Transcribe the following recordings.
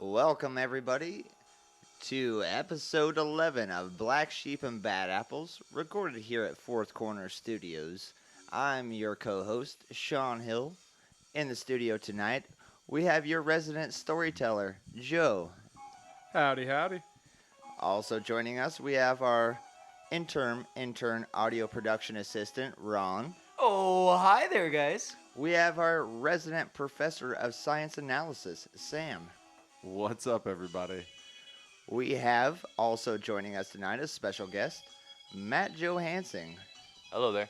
Welcome, everybody, to episode 11 of Black Sheep and Bad Apples, recorded here at Fourth Corner Studios. I'm your co-host, Sean Hill. In the studio tonight, we have your resident storyteller, Joe. Howdy, howdy. Also joining us, we have our intern audio production assistant, Ron. Oh, hi there, guys. We have our resident professor of science analysis, Sam. What's up, everybody? We have also joining us tonight a special guest, Matt Johansing. Hello there.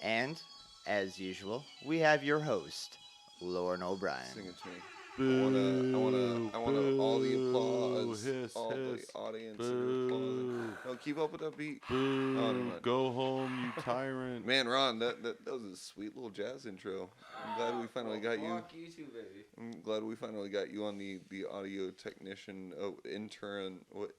And, as usual, we have your host, Loren O'Brien. Sing it to me. Boo, I wanna all the applause, hiss, all hiss, the audience boo, applause. No, keep up with that beat. boo, Oh, never mind. go home, you tyrant. Man, Ron, that was a sweet little jazz intro. I'm glad we finally got you. Fuck you too, baby. I'm glad we finally got you on the audio technician, interim slot.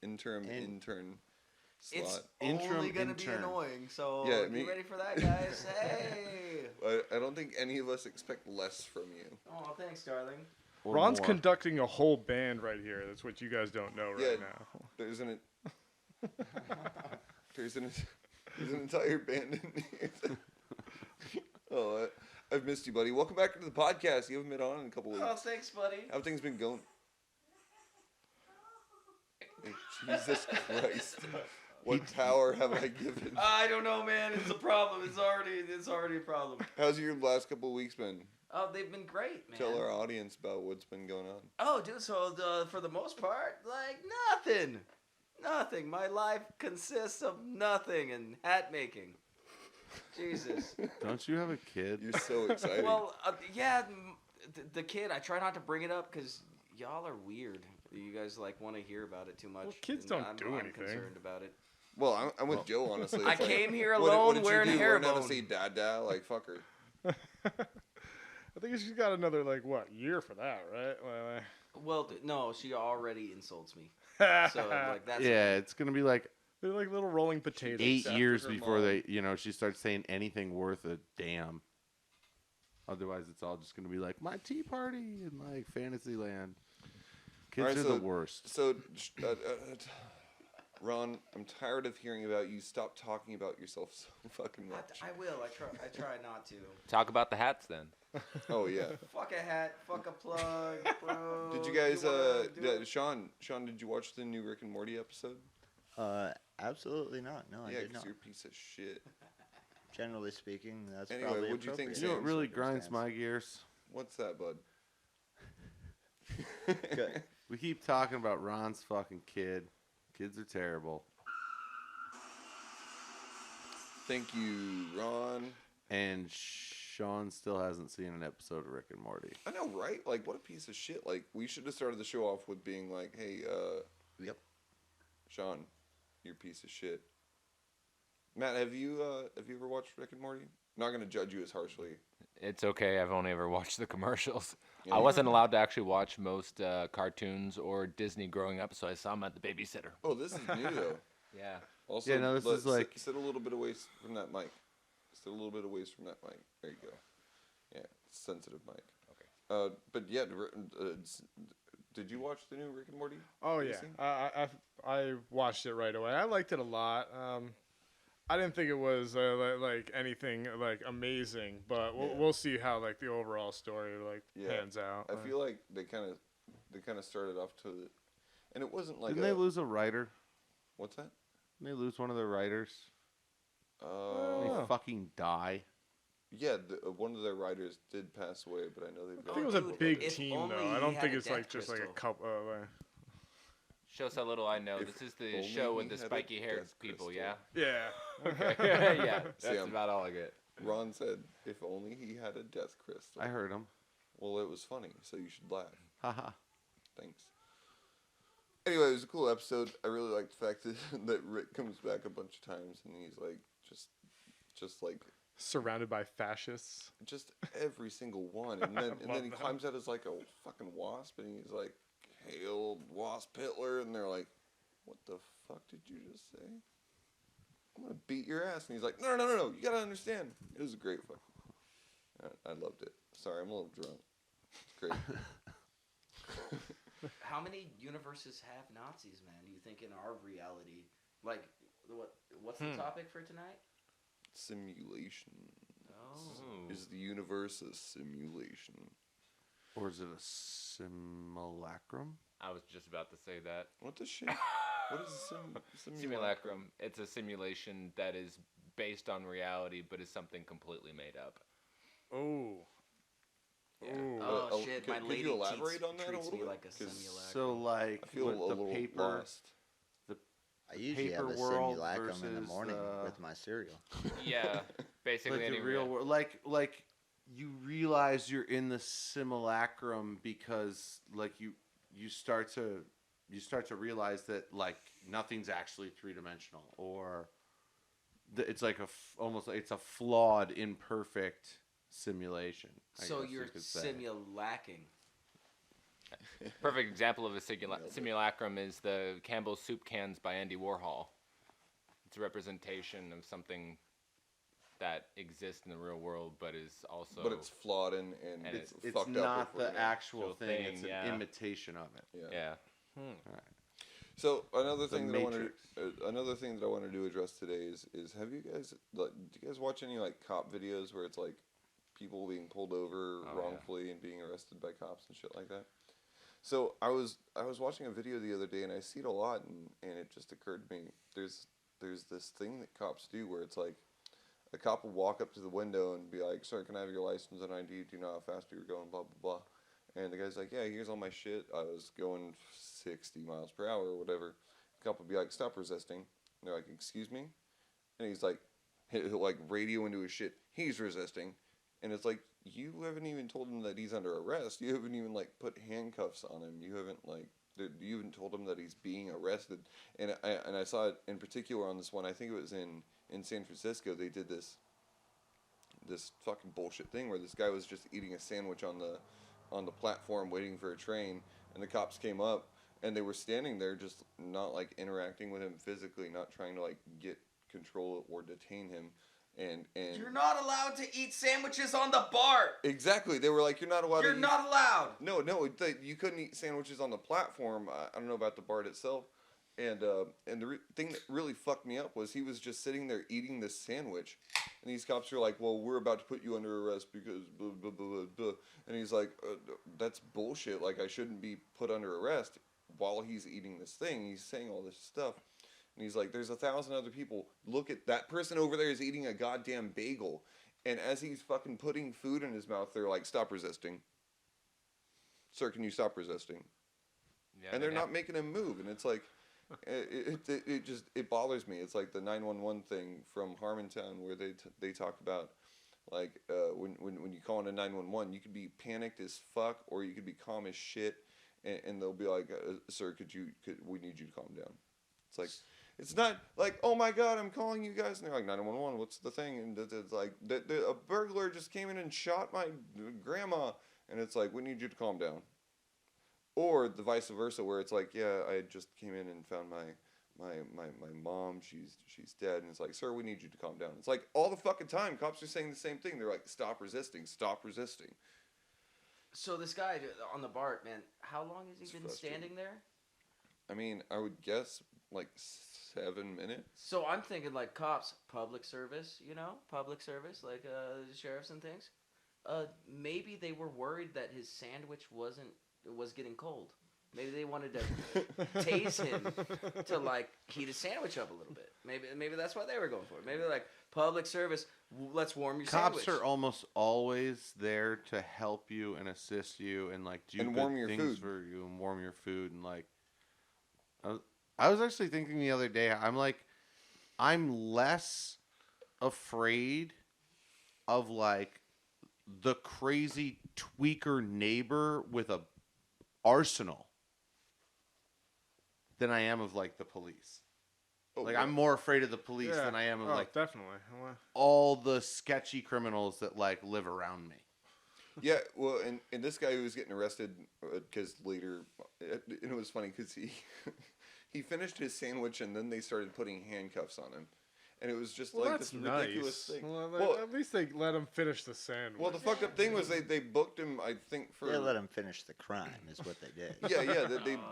It's Interim only gonna be intern. annoying, so Yeah, get ready for that, guys. Hey. I don't think any of us expect less from you. Oh, thanks, darling. Or Ron's more. conducting a whole band right here. That's what you guys don't know right Yeah. now. There's an entire band in here. Oh, I've missed you, buddy. Welcome back to the podcast. You haven't been on in a couple weeks. Oh, thanks, buddy. How things been going? Hey, Jesus Christ! What power have I given? I don't know, man. It's a problem. It's already a problem. How's your last couple of weeks been? Oh, they've been great, man. Tell our audience about what's been going on. Oh, dude. So for the most part, like nothing. My life consists of nothing and hat making. Jesus. Don't you have a kid? You're so excited. Well, yeah, the kid. I try not to bring it up because y'all are weird. You guys want to hear about it too much. Well, kids and don't do I'm anything. concerned about it. Well, I'm with Joe, honestly. I It's like, came here what alone did wearing you do? hair Learn how to bone. say dada? Like, fuck her. I think she's got another, year for that, right? Well, no, she already insults me. Like, So that's Yeah, it's gonna be like they're like little rolling potatoes. 8 after years her before mom. she starts saying anything worth a damn. Otherwise, it's all just gonna be like my tea party in like Fantasyland. Kids Alright, are so- the worst. So, Ron, I'm tired of hearing about you. Stop talking about yourself so fucking much. I will. I try not to. Talk about the hats then. Oh yeah. Fuck a hat. Fuck a plug, bro. Did you guys? wanna do it? Sean, did you watch the new Rick and Morty episode? Absolutely not. No, I Yeah, did because not. you're a piece of shit. Generally speaking, that's Anyway, probably what'd you think, appropriate You know what in really this grinds circumstance. my gears? What's that, bud? Good. We keep talking about Ron's fucking kid. Kids are terrible. Thank you, Ron. And Sean still hasn't seen an episode of Rick and Morty. I know, right? Like, what a piece of shit. Like, we should have started the show off with being like, "Hey, Yep. Sean, you're a piece of shit." Matt, have you ever watched Rick and Morty? I'm not gonna judge you as harshly. It's okay. I've only ever watched the commercials. Yeah. I wasn't allowed to actually watch most cartoons or Disney growing up, so I saw them at the babysitter. Oh, this is new though. Yeah. Also, Yeah, no, this is like- sit a little bit away from that mic. Sit a little bit away from that mic. There you go. Yeah, sensitive mic. Okay. But yeah, did you watch the new Rick and Morty? Oh yeah, Casey? I watched it right away. I liked it a lot. I didn't think it was like anything like amazing, but Yeah. we'll see how the overall story Yeah. pans out. I feel like they kind of started off to, and it wasn't like Didn't they lose a writer? what's that? Didn't they lose one of their writers? Didn't Oh. they fucking die? Yeah, one of their writers did pass away, but I know they've I got. think it was a dude, big if team only though. I he don't had think a it's death just like a crystal. couple. Shows how little I know. If This is the only show we with the had a spiky-haired death people, crystal. yeah? Yeah. Okay. Yeah, that's See, about all I get. Ron said, "If only he had a death crystal." I heard him. Well, it was funny, so you should laugh. Haha. Thanks. Anyway, it was a cool episode. I really liked the fact that Rick comes back a bunch of times and he's like just like Surrounded by fascists. just every single one, and then love he that. climbs out as like a fucking wasp, and he's like, "Hail, Wasp Hitler!" And they're like, "What the fuck did you just say? I'm gonna beat your ass!" And he's like, "No, you gotta understand." It was a great fuck. I loved it. Sorry, I'm a little drunk. It's great. how many universes have Nazis, man? You think in our reality, like, what's the topic for tonight? Simulation. Oh. Is the universe a simulation? Or is it a simulacrum? I was just about to say that. What the shit? What is a Simulacrum. It's a simulation that is based on reality, but is something completely made up. Oh. Yeah. Oh shit! My could lady you elaborate on that a treats little me bit? like a 'Cause simulacrum. So like I feel what, a the little paper, lost. I usually have paper a world simulacrum in the versus morning the- with my cereal. Yeah, basically like any the real world, like you realize you're in the simulacrum because like you start to realize that like nothing's actually three-dimensional, or it's like almost like it's a flawed, imperfect simulation. I So guess you you're could say. simulacking. Perfect example of a simulacrum is the Campbell's soup cans by Andy Warhol. It's a representation of something that exists in the real world, but is also. But it's flawed and it's It's fucked not up. the actual thing. thing, It's an yeah. imitation of it. Yeah. So another The thing that Matrix. I wanted to address today is have you guys do you guys watch any like cop videos where it's like people being pulled over yeah. wrongfully and being arrested by cops and shit like that? So I was watching a video the other day and I see it a lot and it just occurred to me there's this thing that cops do where it's like a cop will walk up to the window and be like, "Sir, can I have your license and ID? Do you know how fast you're going? Blah blah blah." And the guy's like, "Yeah, here's all my shit. I was going 60 miles per hour or whatever." The cop would be like, "Stop resisting." And they're like, "Excuse me?" And he's like, he'll like radio into his shit. He's resisting. And it's like, you haven't even told him that he's under arrest. You haven't even like put handcuffs on him. You haven't like, you haven't told him that he's being arrested. And I saw it in particular on this one. I think it was in San Francisco. They did this fucking bullshit thing where this guy was just eating a sandwich on the platform waiting for a train, and the cops came up and they were standing there just not like interacting with him physically, not trying to like get control or detain him. And You're not allowed to eat sandwiches on the BART. exactly, they were like, "You're not allowed." You're not allowed. No, you couldn't eat sandwiches on the platform. I don't know about the BART itself. And the thing that really fucked me up was he was just sitting there eating this sandwich, and these cops were like, "Well, we're about to put you under arrest because blah blah blah blah." Blah. And he's like, "That's bullshit. Like I shouldn't be put under arrest while he's eating this thing. He's saying all this stuff." And he's like, "There's 1,000 other people. Look at that person over there is eating a goddamn bagel." And as he's fucking putting food in his mouth, they're like, "Stop resisting. Sir, can you stop resisting?" Yeah, And they're not making him move. And it's like, it bothers me. It's like the 911 thing from Harmontown where they talk about like when you call in a 911, you could be panicked as fuck or you could be calm as shit, and they'll be like, "Sir, we need you to calm down." It's like, it's not like, "Oh my God, I'm calling you guys," and they're like, "911, what's the thing?" And it's like, a burglar just came in and shot my grandma, and it's like, "We need you to calm down." Or the vice versa, where it's like, "Yeah, I just came in and found my mom. She's dead." And it's like, "Sir, we need you to calm down." It's like all the fucking time, cops are saying the same thing. They're like, "Stop resisting, stop resisting." So this guy on the BART, man, how long has he It's been frustrating. standing there? I mean, I would guess like 7 minutes. So I'm thinking like cops, public service, public service, like sheriffs and things. Maybe they were worried that his sandwich was getting cold. Maybe they wanted to tase him to like heat his sandwich up a little bit. Maybe that's what they were going for. Maybe like public service, let's warm your Cops sandwich. are almost always there to help you and assist you and like do And good warm your things food. for you and warm your food and like. I was actually thinking the other day. I'm less afraid of like the crazy tweaker neighbor with a arsenal than I am of like the police. Oh, Like yeah. I'm more afraid of the police than I am of like definitely. Well, all the sketchy criminals that like live around me. Yeah, well, and this guy who was getting arrested because later, and it was funny because he he finished his sandwich and then they started putting handcuffs on him, and it was just Well, like that's this ridiculous nice. thing. Well, at least they let him finish the sandwich. Well, the fucked up thing was they booked him, I think, for They let him finish the crime, is what they did. yeah.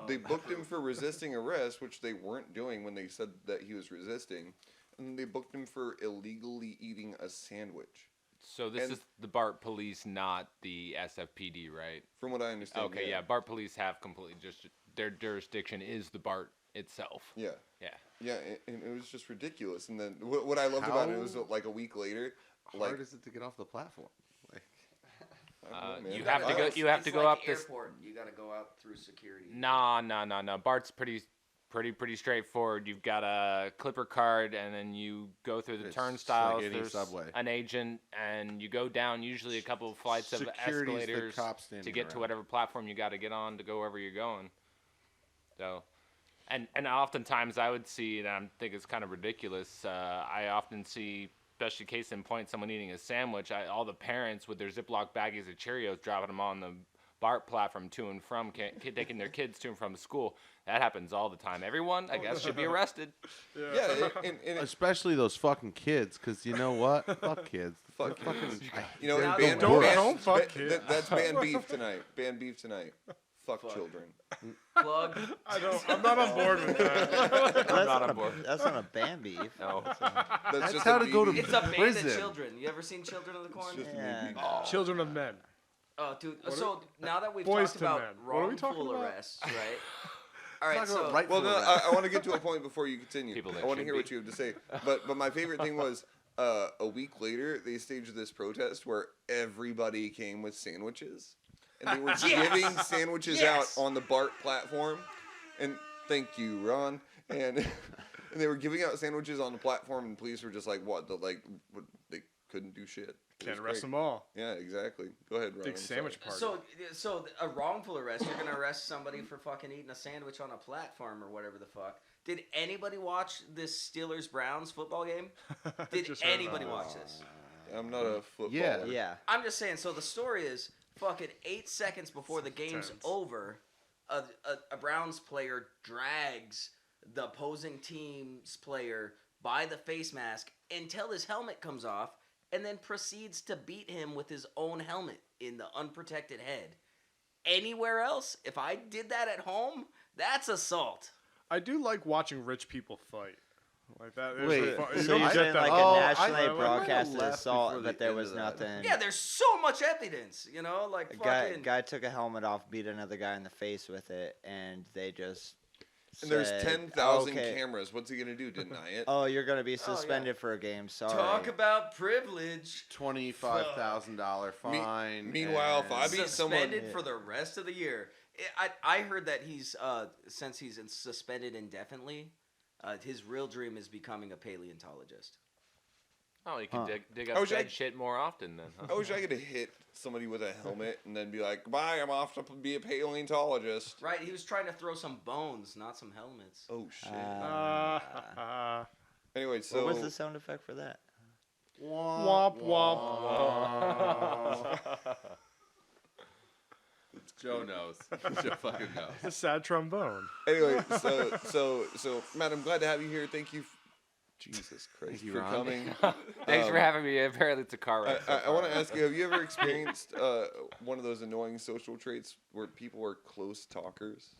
They booked him for resisting arrest, which they weren't doing when they said that he was resisting, and they booked him for illegally eating a sandwich. So this is the BART police, not the SFPD, right? From what I understand. Okay, yeah. BART police have completely just their jurisdiction is the BART itself. Yeah. Yeah. Yeah, and it was just ridiculous. And then what I loved about it was like a week later, How like hard is it to get off the platform? Like, I don't know, man. You have to go. You have to It's go like up this. airport. You got to go out through security. Nah. BART's pretty straightforward. You've got a Clipper card, and then you go through the It's turnstiles. like any There's subway. an agent, and you go down usually a couple of flights of Security's the escalators cops to standing get to around. whatever platform you got to get on to go wherever you're going. So, and oftentimes I would see, and I think it's kind of ridiculous. I often see, especially case in point, someone eating a sandwich. All the parents with their Ziploc baggies of Cheerios dropping them on the BART platform to and from, taking their kids to and from school. That happens all the time. Everyone, I guess, should be arrested. Yeah, and especially those fucking kids, because you know what? Fuck kids. Fuck Fucking, you know, Now band, don't band- fuck ba- kids. that's band beef tonight. Band beef tonight. Fuck children. Plug. I'm not on board with that. That's not not on board. That's not a Bambi. No. That's just how a to go to BB. It's a band prison. of children. You ever seen Children of the Corn? It's just a Yeah. BB. Children of Men. Oh, dude. So now that we've Boys talked to about Men. What are we talking wrongful about? arrests, right? All right, Talking so about right Well, for no, arrest. I want to get to a point before you continue. People that I want to should hear be. what you have to say. But my favorite thing was a week later they staged this protest where everybody came with sandwiches, and they were giving sandwiches Yes. out on the BART platform. And thank you, Ron. And and they were giving out sandwiches on the platform, and police were just like, "What? They couldn't do shit." It Can't was arrest great. them all. Yeah, exactly. Go ahead, Ron. Big I'm sandwich sorry. party. So a wrongful arrest, you're gonna arrest somebody for fucking eating a sandwich on a platform or whatever the fuck. Did anybody watch this Steelers Browns football game? Did Just heard anybody about watch this? I'm not a footballer. Yeah. Yeah. I'm just saying. So the story is fucking 8 seconds before the game's Tense. over, a Browns player drags the opposing team's player by the face mask until his helmet comes off, and then proceeds to beat him with his own helmet in the unprotected head. Anywhere else, if I did that at home, that's assault. I do like watching rich people fight. Like that. there's Wait, a fu- So you you're don't saying get that. like Oh, a I nationally might have broadcasted left assault, before but the there end was of that. nothing. Yeah, there's so much evidence, you know, like A fucking. guy took a helmet off, beat another guy in the face with it, and they just. And there's said, 10,000 "Okay, cameras. What's he gonna do? Deny it? Oh, you're gonna be suspended for a game. Sorry. Talk about privilege. $25,000 fine. meanwhile, if I and- beat Suspended someone- for the rest of the year. I heard that he's since he's suspended indefinitely, his real dream is becoming a paleontologist. Oh, you can Huh. dig I up wish I- dead shit more often then. Huh? I wish I could have hit somebody with a helmet and then be like, "Bye, I'm off to be a paleontologist." Right? He was trying to throw some bones, not some helmets. Oh shit. Anyway, so what was the sound effect for that? Womp womp. Joe knows. Joe fucking knows. It's a sad trombone. anyway, so Matt, I'm glad to have you here. Thank you. Jesus Christ, you, for Ron. coming. Thanks for having me. Apparently, it's a car ride. so I want far. to ask you: have you ever experienced one of those annoying social traits where people are close talkers?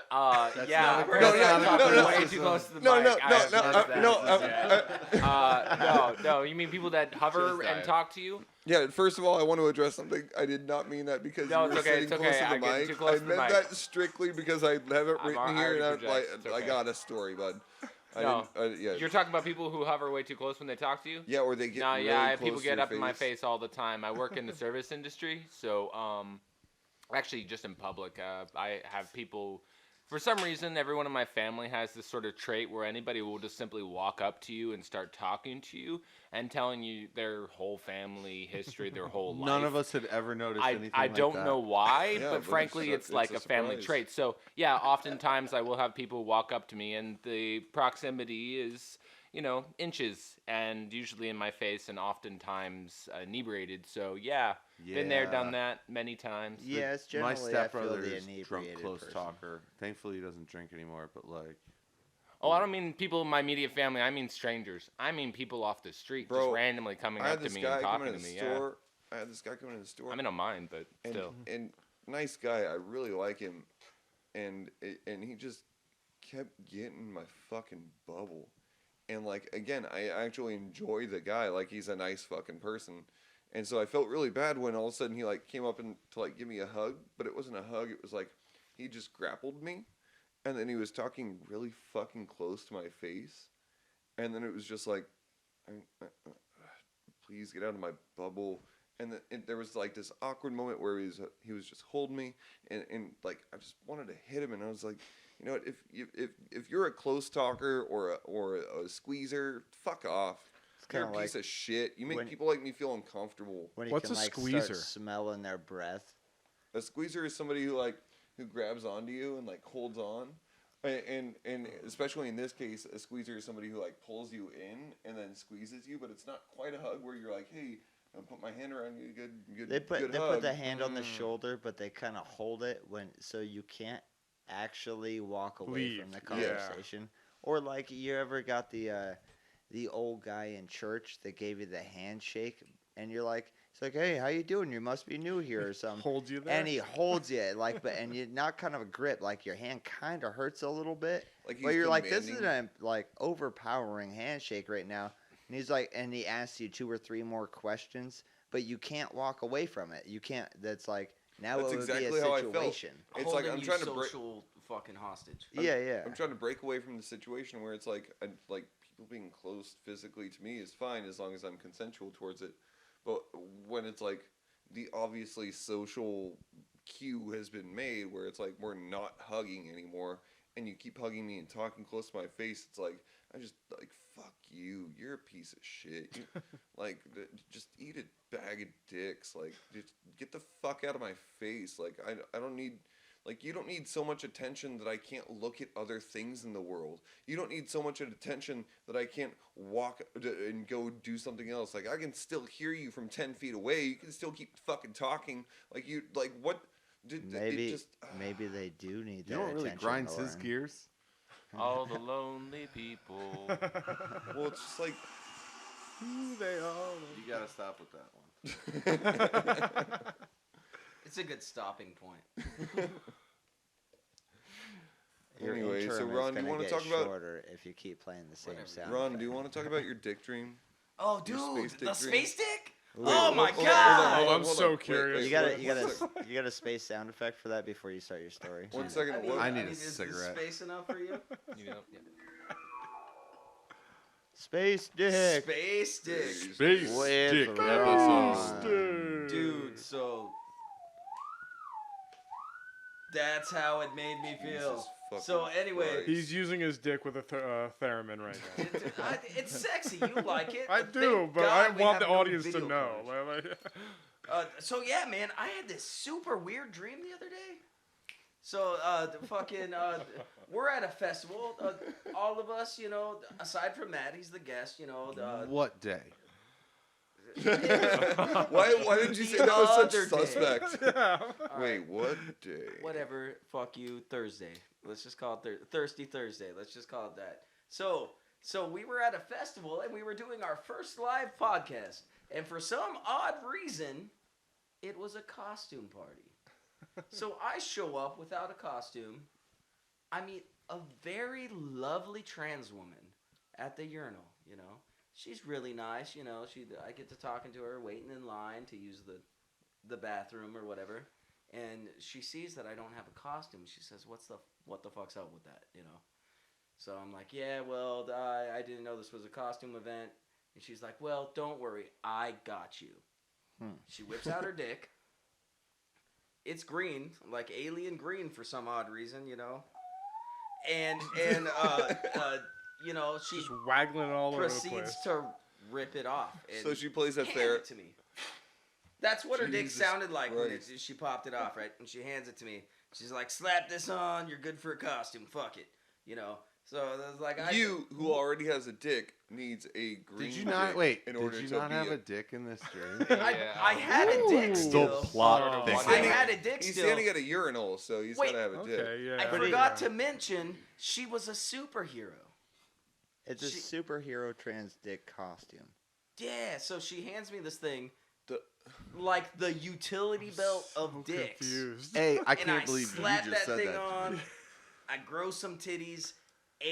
That's Yeah, not a apparently No, I'm no, talking no, way no. too close to the No, mic. no, I no, have no, noticed that. No. You mean people that hover Just and dive. talk to you? Yeah. First of all, I want to address something. I did not mean that because No, you it's were okay, sitting it's close okay. to the I'm getting mic. too close I to the meant mic. that strictly because I have it I'm written already here, and project, it's I okay. got a story, bud. No. Yeah. You're talking about people who hover way too close when they talk to you? Yeah, or they get No, really yeah, close people to get your up in my face all the time. I work in the service industry, so actually just in public, I have people. For some reason, everyone in my family has this sort of trait where anybody will just simply walk up to you and start talking to you and telling you their whole family history, their whole life. None of us had ever noticed anything I like don't that. know why, Yeah, but but frankly, it's it's like a a family surprise. trait. So yeah, oftentimes I will have people walk up to me, and the proximity is, inches, and usually in my face, and oftentimes inebriated. So yeah, been there, done that many times. Yeah, it's My generally I feel stepbrother the is drunk inebriated close person. talker. Thankfully, he doesn't drink anymore. But like, Oh, I don't mean people in my immediate family. I mean strangers. I mean people off the street Bro, just randomly coming I had up to this me guy and come talking into to the me. store. I had this guy come into the store. I mean, I don't mind, but and, still. and nice guy. I really like him, and he just kept getting my fucking bubble. And like again, I actually enjoy the guy. Like he's a nice fucking person. And so I felt really bad when all of a sudden he like came up and to like give me a hug, but it wasn't a hug. It was like he just grappled me, and then he was talking really fucking close to my face, and then it was just like, please get out of my bubble. And there was like this awkward moment where he was just holding me, and like I just wanted to hit him, and I was like, you know what, if you're a close talker or a squeezer, fuck off. You're a piece of shit. You make people like me feel uncomfortable. When What's can, a like, squeezer? Start smelling their breath. A squeezer is somebody who grabs onto you and like holds on, and especially in this case, a squeezer is somebody who like pulls you in and then squeezes you, but it's not quite a hug where you're like, hey, I'll put my hand around you, good They put hug. the hand on the shoulder, but they kind of hold it so you can't actually walk away from the conversation. Or like you ever got the old guy in church that gave you the handshake, and you're like, it's like, hey, how you doing? You must be new here or something. Holds you there. And he holds you and you not kind of a grip, like your hand kind of hurts a little bit, Like but you're like, this is a like overpowering handshake right now. And he's like, and he asks you 2 or 3 more questions, but you can't walk away from it. You can't. That's like now That's it would exactly be a how I felt. situation. It's Holding like I'm you trying to break. social fucking hostage. Yeah. I'm trying to break away from the situation where it's like people being close physically to me is fine as long as I'm consensual towards it. But when it's like the obviously social cue has been made where it's like we're not hugging anymore, and you keep hugging me and talking close to my face, it's like I just like fuck you. You're a piece of shit. You, like just eat a bag of dicks. Like just get the fuck out of my face. Like I don't need. Like, you don't need so much attention that I can't look at other things in the world. You don't need so much attention that I can't walk and go do something else. Like, I can still hear you from 10 feet away. You can still keep fucking talking. Like, what? Maybe they do need that You know what really attention, grinds his Loren. gears? All the lonely people. Well, it's just like, Who they are. You gotta stop with that one. It's a good stopping point. Your Anyway, so interim is Ron, do you gonna want to get talk about shorter if you keep playing the same Whatever. sound. Ron? effect. Do you want to talk about your dick dream? Oh, Your dude, space the dick space dick? Wait, Oh my hold on, god! hold on, I'm hold so on. Wait, curious. You got a space sound effect for that before you start your story. One second. I need a is cigarette. space enough for you? You know, yeah. Space dick. Space dick. Space With dick Ron. episode. Dude, so that's how it made me feel. Jesus fucking So anyway, Christ. He's using his dick with a theremin right now. it's sexy. You like it. I Thank do, but God I we want have the no audience to video know. footage. So yeah, man, I had this super weird dream the other day. So we're at a festival. All of us, you know, aside from Matt, he's the guest. You know, What day? Why did you say that was other such day. suspect? Wait, what day? whatever. Fuck you. Thursday. Let's just call it Thirsty Thursday. Let's just call it that. So we were at a festival and we were doing our first live podcast, and for some odd reason, it was a costume party. So I show up without a costume. I meet a very lovely trans woman at the urinal, you know. She's really nice, you know. I get to talking to her, waiting in line to use the bathroom or whatever. And she sees that I don't have a costume. She says, what the fuck's up with that, you know? So I'm like, yeah, well, I didn't know this was a costume event. And she's like, well, don't worry, I got you. She whips out her dick. It's green, like alien green for some odd reason, you know. And you know, she Just waggling all over the proceeds place. to rip it off. And So she plays that hand there. it to me. That's what her dick Jesus sounded like when Christ. she popped it off, right? And she hands it to me. She's like, "Slap this on. You're good for a costume. Fuck it." You know. So I was like, You, who already has a dick, needs a green. Did you not dick wait? In Did order you to not be have a a dick in this dream? I had a dick Still still. plot Oh. I had a dick He's still. standing at a urinal, so he's Wait. gotta have a dick. Okay, yeah. I forgot to mention she was a superhero. It's a superhero trans dick costume. Yeah, so she hands me this thing, The- like the utility belt of dicks. Confused. Hey, I And can't I believe you slap just said thing that. to on. me. I grow some titties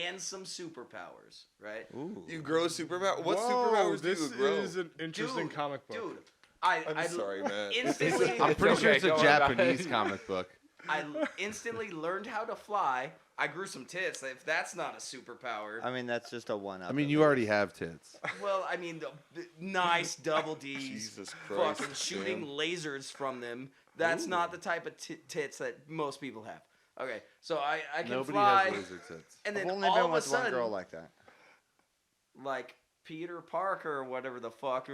and some superpowers, right? Ooh. You grow superpower. What Whoa, superpowers do this you grow? is an interesting Dude, comic book. Dude, I sorry, man. Instantly, I'm pretty sure okay, it's a don't worry about Japanese it. comic book. I instantly learned how to fly. I grew some tits. If that's not a superpower, I mean, that's just a one-up. I mean, of you it. already have tits. well, I mean, nice double D's, Jesus Christ, fucking shooting Sam. lasers from them. That's Ooh. not the type of tits that most people have. Okay, so I can Nobody fly, has laser tits. and I've then only all been of a with sudden, one girl like that. like Peter Parker or whatever the fuck.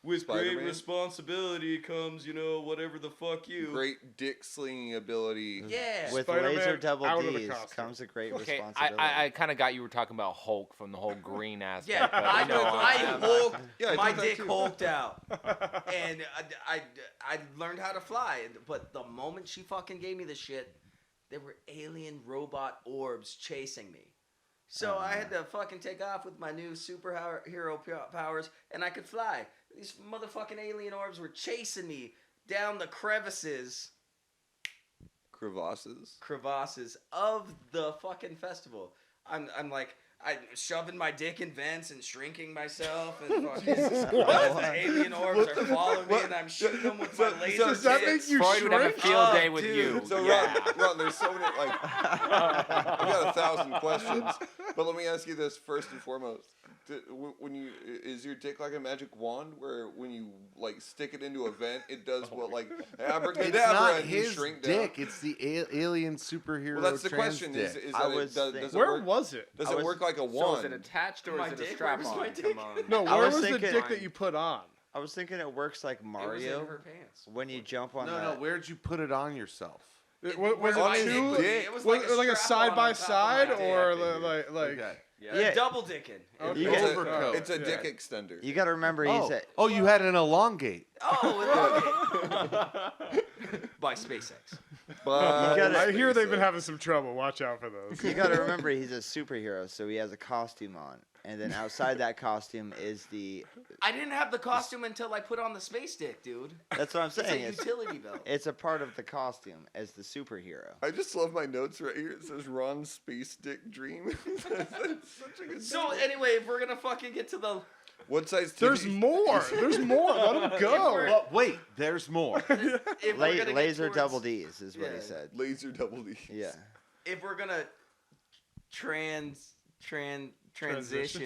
With Spider-Man? great responsibility comes, whatever the fuck you. Great dick slinging ability. Yeah. With Spider-Man laser double out of the D's costume. comes a great Okay, responsibility. I kind of got you were talking about Hulk from the whole green aspect. Yeah, but I no, hulked. Yeah, I my thought that dick too. hulked out, and I learned how to fly. But the moment she fucking gave me the shit, there were alien robot orbs chasing me. So I had to fucking take off with my new superhero powers, and I could fly. These motherfucking alien orbs were chasing me down the crevasses Crevasses. of the fucking festival. I'm shoving my dick in vents and shrinking myself, and fucking the alien orbs are following me, and I'm shooting them with my laser. Does that make tits. you Freud would have a shrink? field Oh, day with dude. you. So yeah. Ron, there's so many I've got 1,000 questions, but let me ask you this first and foremost: is your dick like a magic wand where when you stick it into a vent, it does abracadabra It's not and you his shrink dick. down? It's the alien superhero. Well, that's the trans question. Dick. Is I that was does think- it Where work? was it? Does I it was- work like a So wand? is it attached or My is it a dick? strap Where's on? my dick? Come on. No, I where was was the thinking- dick that you put on? I was thinking it works like It was in Mario her pants. when you jump on No, the. no. Where'd you put it on yourself? Was on it his two? dick. It was Was like it like a strap-on side by on top of side my dick. or Yeah, like? Okay. Yeah. Double dicking. Okay. You It's get- a, overcoat. it's a Yeah. dick extender. You got to remember he's a. Oh, you had an elongate. Oh, by SpaceX. But You gotta- I hear they've been having some trouble. Watch out for those. You got to remember he's a superhero, so he has a costume on, and then outside that costume is the. I didn't have the costume until I put on the space dick, dude. That's what I'm It's a saying. It's, utility belt. it's a part of the costume as the superhero. I just love my notes right here. It says Ron's space dick dream. That's such a good So story. anyway, if we're gonna fucking get to the, What size There's titties? more. There's more. Let him go. Well, wait, there's more. if we're gonna get Laser towards- double D's is what he Yeah. said. Laser double D. Yeah. if we're gonna transition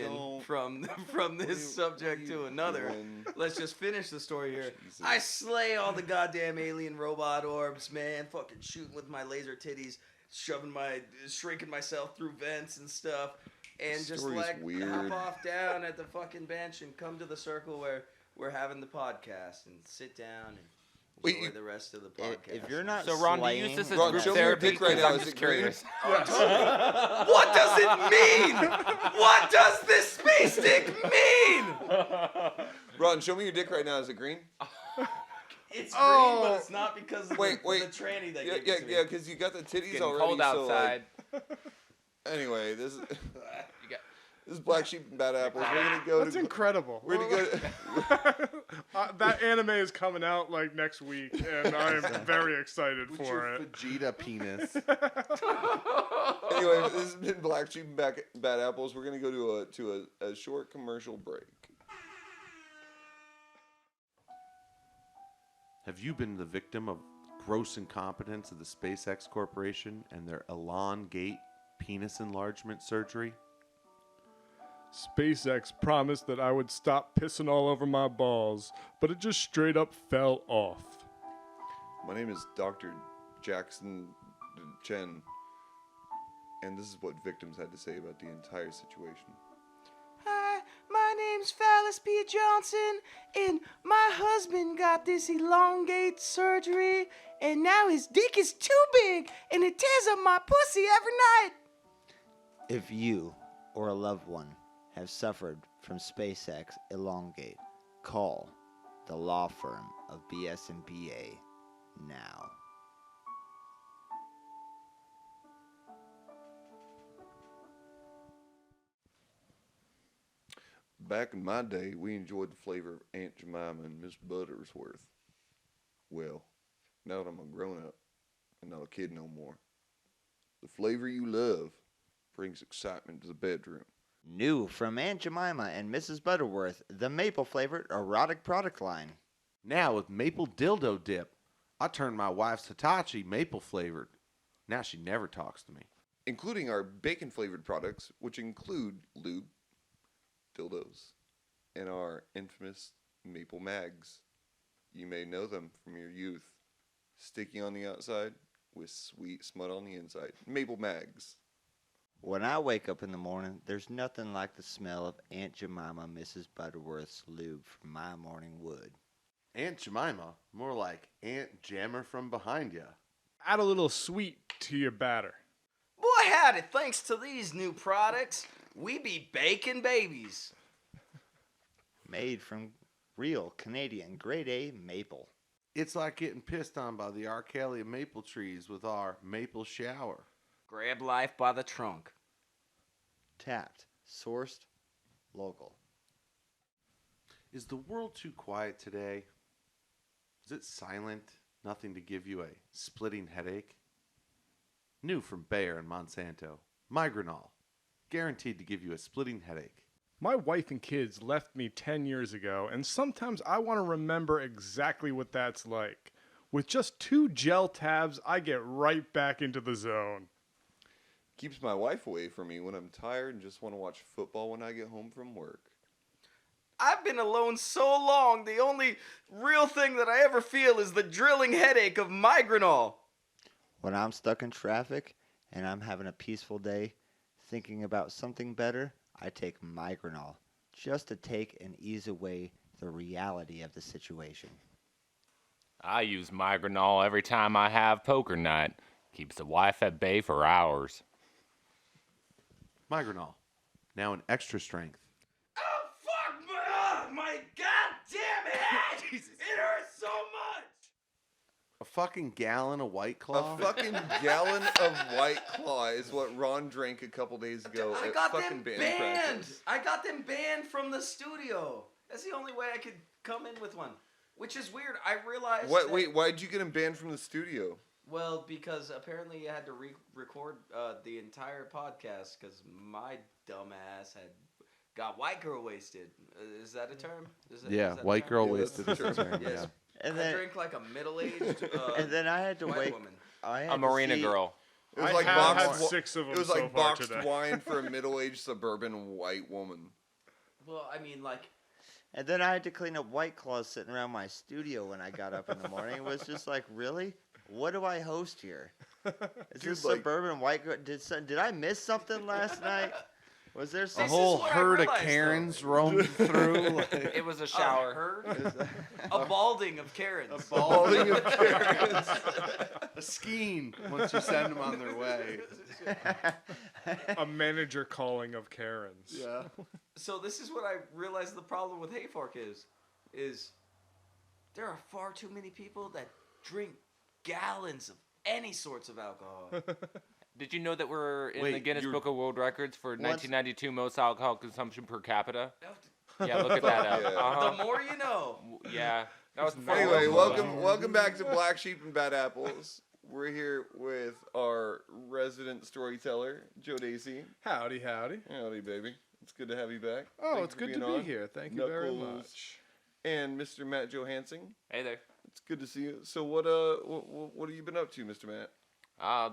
Don't- from this subject to another, let's just finish the story here. Jesus. I slay all the goddamn alien robot orbs, man. Fucking shooting with my laser titties, shrinking myself through vents and stuff, and just Story's hop weird. off down at the fucking bench and come to the circle where we're having the podcast and sit down and Wait, enjoy you- the rest of the podcast. If you're not So Ron, do you slaying, use this as Ron, group show me your therapy? dick right 'Cause now. I'm Is just it green? curious. What does it mean? What does this space stick mean? Ron, show me your dick right now. Is it green? It's green, Oh. but it's not because of Wait, the tranny that Yeah, gave yeah, it to me. yeah. Because you got the titties Getting already. cold so, outside. anyway, this is You got- this is Black Sheep and Bad Apples. We're gonna go That's to. incredible. We're gonna go. That anime is coming out like next week, and I am very excited With for your it. Vegeta penis. Anyway, this has been Black Sheep and Bad Apples. We're gonna go to a short commercial break. Have you been the victim of gross incompetence of the SpaceX Corporation and their elongate penis enlargement surgery? SpaceX promised that I would stop pissing all over my balls, but it just straight up fell off. My name is Dr. Jackson Chen, and this is what victims had to say about the entire situation. Hi, my name's Phallus P. Johnson, and my husband got this elongate surgery, and now his dick is too big, and it tears up my pussy every night. if you or a loved one have suffered from SpaceX elongate, call the law firm of BS and BA now. Back in my day, we enjoyed the flavor of Aunt Jemima and Miss Buttersworth. Well, now that I'm a grown-up and not a kid no more, the flavor you love brings excitement to the bedroom. New from Aunt Jemima and Mrs. Butterworth, the maple-flavored erotic product line. Now with maple dildo dip. I turned my wife's Hitachi maple flavored. Now she never talks to me. Including our bacon-flavored products, which include lube, dildos, and our infamous maple mags. You may know them from your youth. Sticky on the outside with sweet smut on the inside. Maple mags. When I wake up in the morning, there's nothing like the smell of Aunt Jemima, Mrs. Butterworth's lube from my morning wood. Aunt Jemima, more like Aunt Jammer from behind ya. Add a little sweet to your batter. Boy, howdy, thanks to these new products, we be baking babies. Made from real Canadian grade A maple. It's like getting pissed on by the R. Kelly of maple trees with our maple shower. Grab life by the trunk. Tapped, sourced, local. Is the world too quiet today? Is it silent? Nothing to give you a splitting headache? New from Bayer and Monsanto. Migranol. Guaranteed to give you a splitting headache. My wife and kids left me 10 years ago, and sometimes I want to remember exactly what that's like. With just 2 gel tabs, I get right back into the zone. Keeps my wife away from me when I'm tired and just want to watch football when I get home from work. I've been alone so long, the only real thing that I ever feel is the drilling headache of Migranol. When I'm stuck in traffic and I'm having a peaceful day, thinking about something better, I take Migranol, just to take and ease away the reality of the situation. I use Migranol every time I have poker night. Keeps the wife at bay for hours. Migranol. Now in extra strength. Oh, fuck my goddamn head! It hurts so much! A fucking gallon of White Claw? A fucking gallon of White Claw is what Ron drank a couple days ago I at got fucking them band banned! practice. I got them banned from the studio. That's the only way I could come in with one. Which is weird. I realized What? that- Wait, why'd you get him banned from the studio? Well, because apparently you had to record the entire podcast because my dumbass had got white girl wasted. Is that a term? Is that a white term? girl Yeah, wasted that's is a true. term, Yes. yeah. And I then, drank like a middle-aged and then I had to white wake. woman. I had A to marina see- girl. It was I like have had boxed. 6 of them It was so like far boxed today. wine for a middle-aged suburban white woman. Well, I mean, like, And then I had to clean up White Claws sitting around my studio when I got up in the morning. It was just like, really? What do I host here? Is Dude, this like- suburban white girl? Did I miss something last night? Was there A some? is whole what I herd of realized, though. Karens roamed through. It was a a shower. herd, a balding of Karens. Balding of Karens. A skein once you send them on their way. A manager calling of Karens. Yeah. So this is what I realized the problem with Hayfork is there are far too many people that drink gallons of any sorts of alcohol. Did you know that we're in the Wait, Guinness you're- Book of World Records for Once- 1992 most alcohol consumption per capita? Yeah, look at that up. Yeah. The more you know. Yeah, that was before Anyway, World War. welcome back to Black Sheep and Bad Apples. We're here with our resident storyteller, Joe Dacey. Howdy, howdy. Howdy, baby. It's good to have you back. Oh, Thank it's you for good to being be on. here. Thank you very Knuckles. much. And Mr. Matt Johansing. Hey there. It's good to see you. So what have you been up to, Mr. Matt?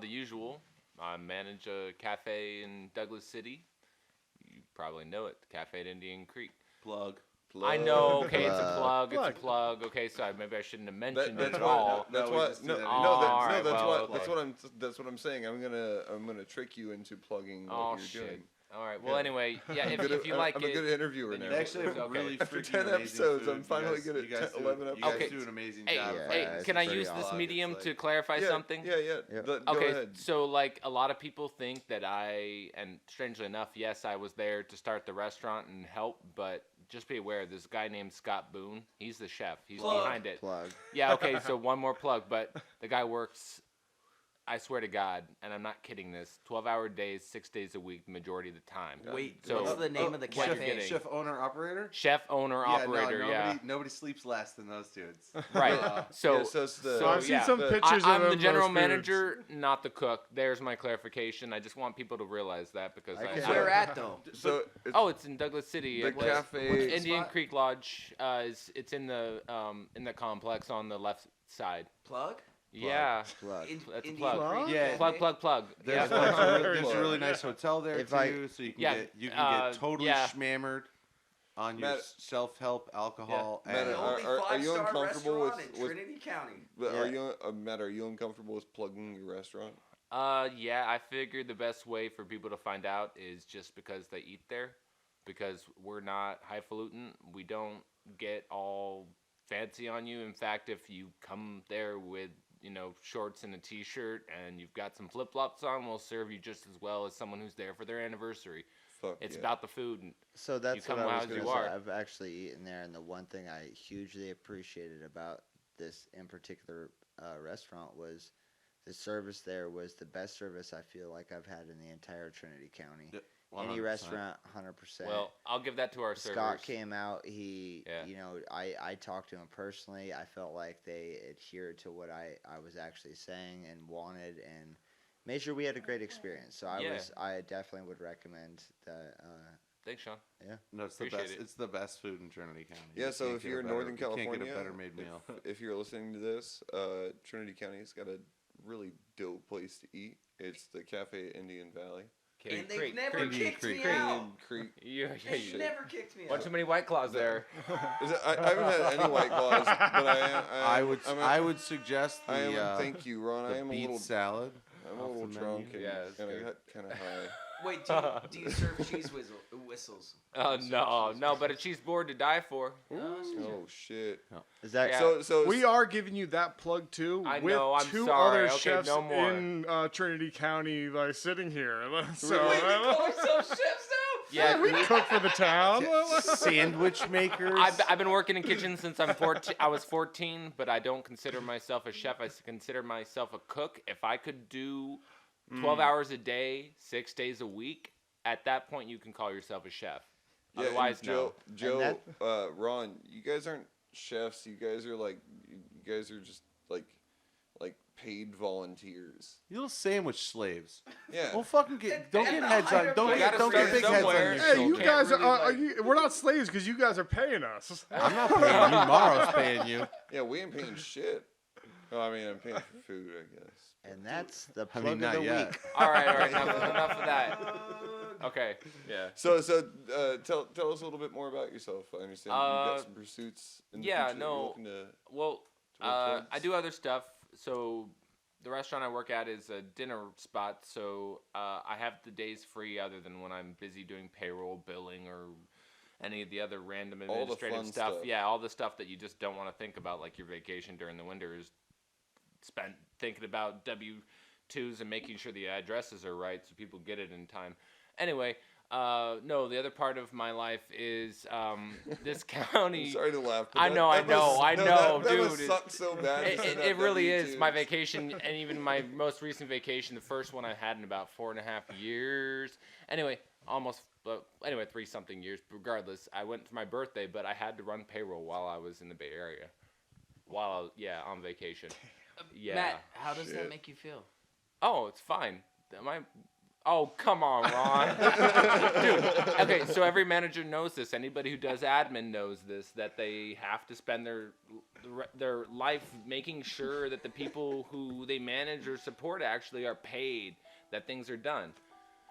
The usual. I manage a cafe in Douglas City. You probably know it, the Cafe at Indian Creek. Plug. I know. Okay, it's a Plug. plug. It's a plug. Okay, so maybe I shouldn't have mentioned That's it at what. all. That's No, we what. just No, did no, that. Alright, that's well, what. That's what I'm saying. I'm gonna trick you into plugging what Oh you're shit. doing. All right. Well, Yeah. anyway, yeah. I'm you like I'm it, a good interviewer then now. you They actually have Okay. really After freaking 10 amazing episodes, food. I'm finally good at You guys 10, do- 11 You guys Okay. do an amazing Hey, job. hey, it's can I pretty use this awesome. medium It's to like- clarify Yeah, something? Yeah. Yep. Go Okay, ahead. so like a lot of people think that and strangely enough, yes, I was there to start the restaurant and help, but just be aware, there's a guy named Scott Boone. He's the chef. He's Plug. behind it. Plug. Yeah, okay, so one more plug, but the guy works I swear to God, and I'm not kidding this, 12-hour days, 6 days a week, the majority of the time. Wait, So- what's the name of the what you're cafe? getting. Chef, owner, operator. Chef, owner, operator, yeah. Nobody sleeps less than those dudes. Right. So, yeah, so it's the So I've seen yeah. some pictures of I'm the those general foods. manager, not the cook. There's my clarification. I just want people to realize that because I I, can- I- Where at though? so it's, oh, it's in Douglas City. the It was- cafe. Indian spot? Creek Lodge. It's in the complex on the left side. Plug? Yeah. Plug. That's a Indian plug. Creek Yeah. Cafe? Plug. There's, Yeah. there's a really nice hotel there If too, I- so you can Yeah, get totally yeah. schmammered on your Matt- self-help alcohol. Matt, and The only are you five-star uncomfortable restaurant with- in Trinity County. But Yeah. are you, Matt? Are you uncomfortable with plugging your restaurant? Yeah, I figured the best way for people to find out is just because they eat there, because we're not highfalutin. We don't get all fancy on you. In fact, if you come there with shorts and a t-shirt and you've got some flip-flops on, we'll serve you just as well as someone who's there for their anniversary. Fuck It's yeah. about the food. And So that's come what I was as going you to say. are. I've actually eaten there, and the one thing I hugely appreciated about this in particular restaurant was the service there was the best service I feel like I've had in the entire Trinity County. Yeah, Any 100%. restaurant, 100%. well, I'll give that to our servers. Scott came out. He, Yeah. I talked to him personally. I felt like they adhered to what I was actually saying and wanted, and made sure we had a great experience. So Yeah. I definitely would recommend the. Thanks, Sean. No, it's the Appreciate best. it. It's the best food in Trinity County. Yeah, You so can't if get you're a in better- Northern you can't California, get a better made meal. if you're listening to this, Trinity County's got a really dope place to eat. It's the Cafe Indian Valley. And they've never kicked me Creek. out. Indian Creek. Yeah, They've never kicked me One out. too many White Claws there. Is it, I haven't had any White Claws, but I would suggest I am. the Thank you, Ron. I the am a beet little. salad. I'm a off little the drunk. menu. And, Yeah, it's and I good. got kind of high. Wait, do you serve cheese whistles? Oh no, but a cheese board to die for. Oh shit. Is that Yeah. So We are giving you that plug too. I with know, I'm two sorry. other Okay, chefs no more. in Trinity County, like sitting here. So Wait, we call ourselves chefs now? Yeah, we cook for the town. Sandwich makers. I've been working in kitchens since I was 14, but I don't consider myself a chef. I consider myself a cook. If I could do 12 hours a day, 6 days a week, at that point you can call yourself a chef. yeah, and Otherwise, no. Joe, Ron, you guys aren't chefs. You guys are just like paid volunteers. You little sandwich slaves. Yeah. Well, fucking don't At get the heads height on. of Don't my- get gotta start big heads on somewhere. your Hey, you shoulders. guys really, like- we're not slaves because you guys are paying us. I'm not paying you. Morrow's paying you. Yeah, we ain't paying shit. Well, I mean, I'm paying for food, I guess. and that's the I plug mean, of not the yet. week. All right, enough of that. Okay, yeah. So tell us a little bit more about yourself. I understand you've got some pursuits in the yeah, future that you're no. looking to Well, work I towards? do other stuff. So the restaurant I work at is a dinner spot. So I have the days free other than when I'm busy doing payroll, billing, or any of the other random All the administrative fun stuff. stuff. Yeah, all the stuff that you just don't want to think about, like your vacation during the winter is spent thinking about W-2s and making sure the addresses are right so people get it in time. Anyway, no, the other part of my life is this county. I'm sorry to laugh. But I know, I know, that dude, must it- suck so bad. to send out It really is. W-2s. My vacation, and even my most recent vacation, the first one I had in about 4.5 years. Anyway, anyway, 3-something years. Regardless, I went for my birthday, but I had to run payroll while I was in the Bay Area. On vacation. Yeah. Matt, how does that Shit. make you feel? Oh, it's fine. Oh, come on, Ron. Dude, okay, so every manager knows this. Anybody who does admin knows this, that they have to spend their life making sure that the people who they manage or support actually are paid, that things are done.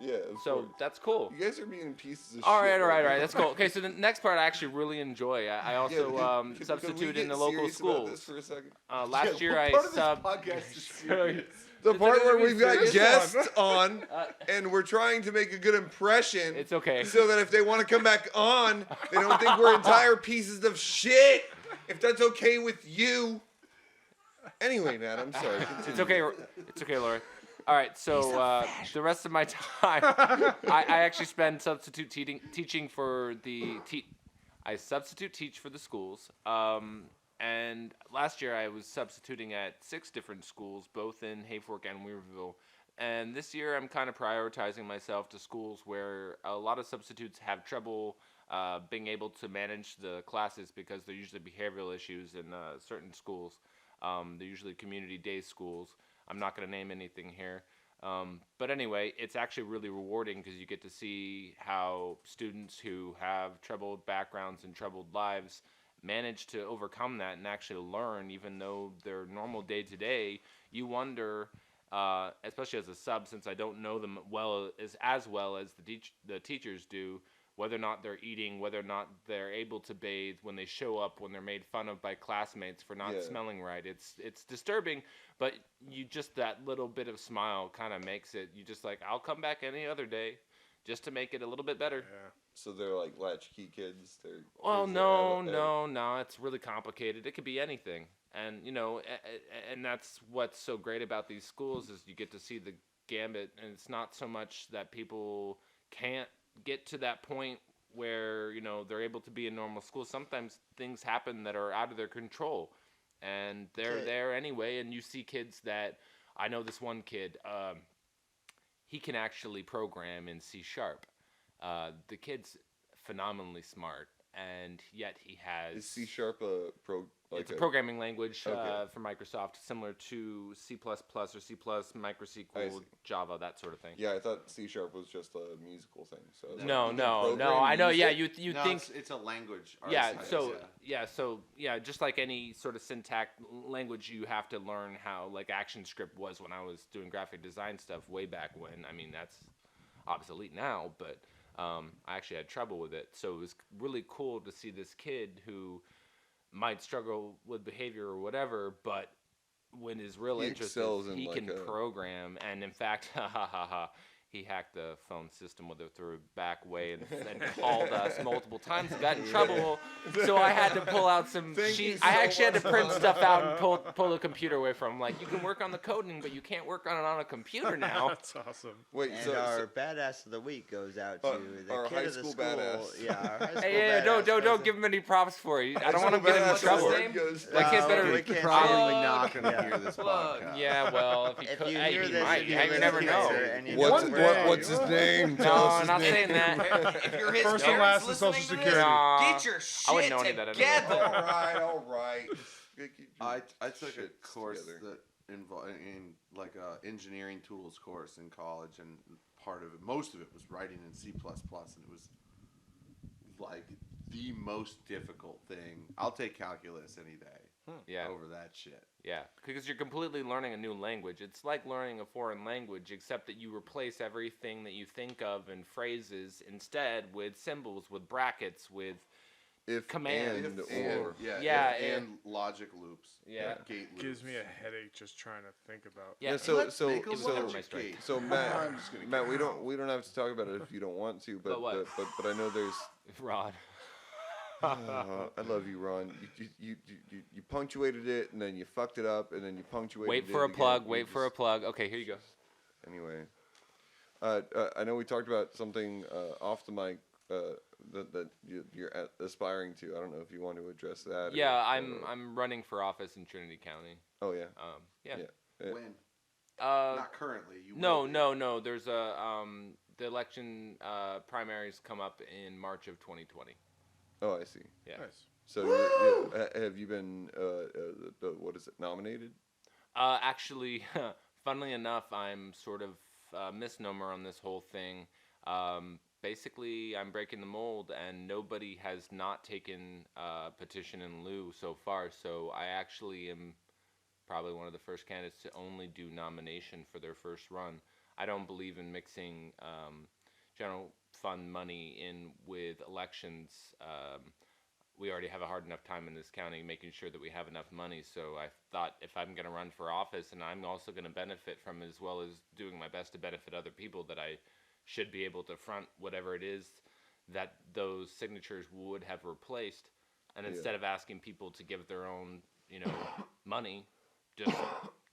Yeah. of So course. that's cool. You guys are being pieces of All shit. right. That's cool. Okay, so the next part I actually really enjoy. I also Can we substitute get in the local serious about this schools. for a second? Last year I Part of this subbed. podcast is serious. The part where we've got serious guests on, and we're trying to make a good impression, It's okay. so that if they want to come back on, they don't think we're entire pieces of shit. If that's okay with you. Anyway, Matt, I'm sorry. It's okay. It's okay, Laura. All right, so the rest of my time, I actually spend substitute teaching for the I substitute teach for the schools, And last year I was substituting at 6 different schools, both in Hayfork and Weaverville. And this year I'm kind of prioritizing myself to schools where a lot of substitutes have trouble being able to manage the classes because they're usually behavioral issues in certain schools. They're usually community day schools. I'm not going to name anything here. But anyway, it's actually really rewarding because you get to see how students who have troubled backgrounds and troubled lives manage to overcome that and actually learn, even though they're normal day to day. You wonder, especially as a sub, since I don't know them as well as the teachers do, whether or not they're eating, whether or not they're able to bathe when they show up, when they're made fun of by classmates for not smelling right. It's disturbing, but that little bit of smile kind of makes it, you just like, I'll come back any other day just to make it a little bit better. Yeah. So they're like latchkey kids. Well, no, it's really complicated. It could be anything. And, and that's what's so great about these schools is you get to see the gambit, and it's not so much that people can't get to that point where, they're able to be in normal school. Sometimes things happen that are out of their control, and they're there anyway, and you see kids that, I know this one kid, he can actually program in C#. The kid's phenomenally smart, and yet he has... Is C# it's a programming language Okay. for Microsoft, similar to C++ or C++, MicroSQL, Java, that sort of thing. Yeah, I thought C# was just a musical thing. So I was No, like, you can program I know. Yeah, music? you No, think... it's a language. Yeah, artifact, just like any sort of syntax language, you have to learn how, like ActionScript was when I was doing graphic design stuff way back when. I mean, that's obsolete now, but I actually had trouble with it. So it was really cool to see this kid who might struggle with behavior or whatever, but when his real He interest excels is in he like can a- program, and in fact, he hacked the phone system with it through a back way and called us multiple times, got in trouble. So I had to pull out some Thank you sheets. so I actually had to much. print stuff out and pull the computer away from him. Like, you can work on the coding, but you can't work on it on a computer now. That's awesome. Wait, And so, our badass of the week goes out to the our kid high of the school school. badass. Yeah, our high school Hey, badass don't goes give him any props for you. I don't want him High getting in school badass trouble. award goes That kid to- better we can't Probably say- not going to Yeah. hear this Plug. podcast. Yeah, well, if he If could, you hey, hear he this, might. and you You listen never to know. it and you What's don't One wear day. it, what's his name? No, Tell us I'm his not name. saying that. If you're his First and parents last is listening Social to this, Security. get your I wouldn't shit know any of that together. anyway. All right. Get your I took a shits course together. that involved in like a engineering tools course in college, and most of it was writing in C++, and it was like the most difficult thing. I'll take calculus any day Yeah. over that shit. Yeah, because you're completely learning a new language. It's like learning a foreign language, except that you replace everything that you think of in phrases instead with symbols, with brackets, with If command and And, or and logic loops. Yeah. Gate loops. Gives me a headache just trying to think about. yeah. so Let's so make a It was never my logic strength. gate. so Matt, I'm just gonna Matt, get we don't have to talk about it if you don't want to, but But what? but I know there's. Rod. I love you, Ron. You punctuated it and then you fucked it up and then you punctuated Wait it for a again. plug. You Wait for a just- plug. Okay, here you go. Anyway, I know we talked about something off the mic that you're aspiring to. I don't know if you want to address that. Yeah, or- I'm running for office in Trinity County. Oh yeah. Yeah. Yeah. When? Uh, Not currently. You no, will be. no. There's a the election primaries come up in March of 2020. Oh, I see. Yeah. Nice. So have you been what is it, nominated? Actually, funnily enough, I'm sort of a misnomer on this whole thing. Basically, I'm breaking the mold, and nobody has not taken petition in lieu so far. So I actually am probably one of the first candidates to only do nomination for their first run. I don't believe in mixing general fund money in with elections. We already have a hard enough time in this county making sure that we have enough money. So I thought if I'm going to run for office and I'm also going to benefit from it as well as doing my best to benefit other people, that I should be able to front whatever it is that those signatures would have replaced. And instead of asking people to give their own, money, just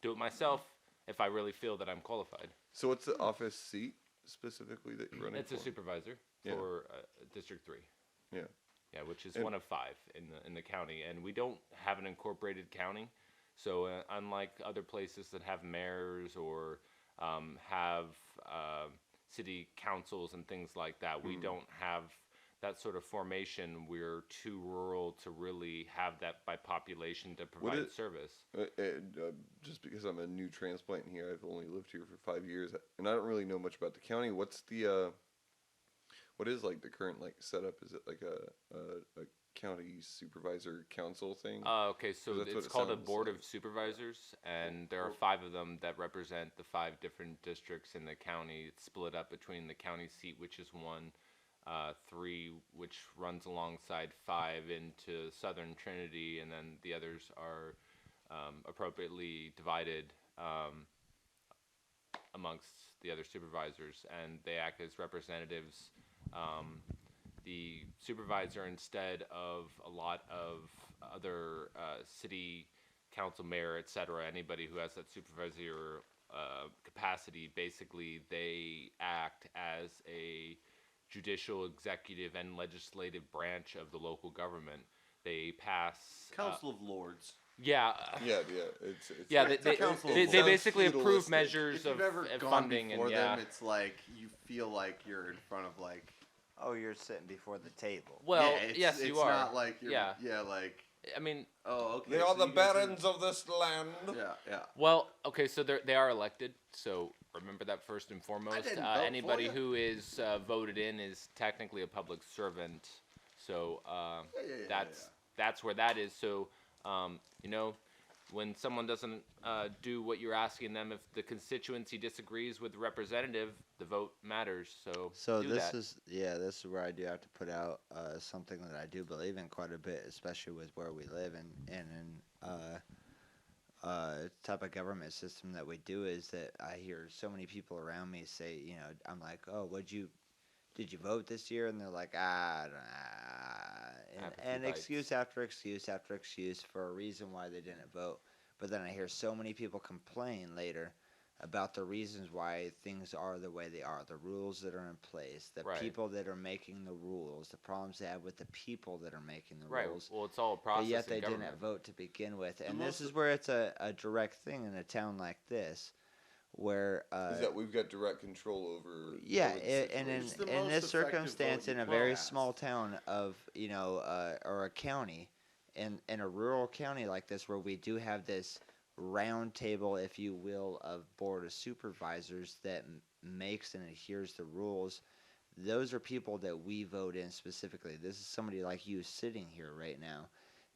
do it myself if I really feel that I'm qualified. So what's the office seat specifically that you're running It's for? a supervisor Yeah. for District 3. Yeah. Yeah, which is And- one of 5 in the county, and we don't have an incorporated county. So unlike other places that have mayors or have city councils and things like that, we don't have that sort of formation. We're too rural to really have that by population to provide service. Just because I'm a new transplant here, I've only lived here for 5 years, and I don't really know much about the county. What's the what is like the current like setup? Is it like a county supervisor council thing? Okay, so That's what it's it called a sounds board like. of supervisors, and there are 5 of them that represent the 5 different districts in the county. It's split up between the county seat, which is 1, 3, which runs alongside 5 into Southern Trinity, and then the others are appropriately divided amongst the other supervisors, and they act as representatives. The supervisor, instead of a lot of other city council, mayor, etc., anybody who has that supervisor capacity, basically they act as a judicial, executive, and legislative branch of the local government. They pass Council of Lords. yeah. Yeah, it's Yeah, It's a council of they lords. basically approve Feudalistic. measures If you've of ever gone funding before and them, it's like you feel like you're in front of like. Oh, you're sitting before the table. well, yeah, it's, yes, it's you are. not like you're. Yeah. Yeah, like. I mean, Oh, okay. They are so the you guys barons of this land. Yeah. well, okay, so they are elected. So remember that first and foremost. didn't vote for Anybody ya. who is voted in is technically a public servant. So that's where that is. So you know, when someone doesn't do what you're asking them, if the constituency disagrees with the representative, the vote matters. So do this that. this is where I do have to put out something that I do believe in quite a bit, especially with where we live and in type of government system that we do, is that I hear so many people around me say, I'm like, oh, did you vote this year? And they're like, Have a few and bites. excuse after excuse after excuse for a reason why they didn't vote. But then I hear so many people complain later about the reasons why things are the way they are, the rules that are in place, the Right. people that are making the rules, the problems they have with the people that are making the Right. rules. Well, it's all a But process. yet in they government. didn't vote to begin with. And this most- is where it's a direct thing in a town like this, where Is that we've got direct control over? yeah, over the and in, It's the in most this effective circumstance, vote in you a can very cast. small town of or a county, in a rural county like this, where we do have this round table, if you will, of board of supervisors that makes and adheres the rules. Those are people that we vote in specifically. This is somebody like you sitting here right now.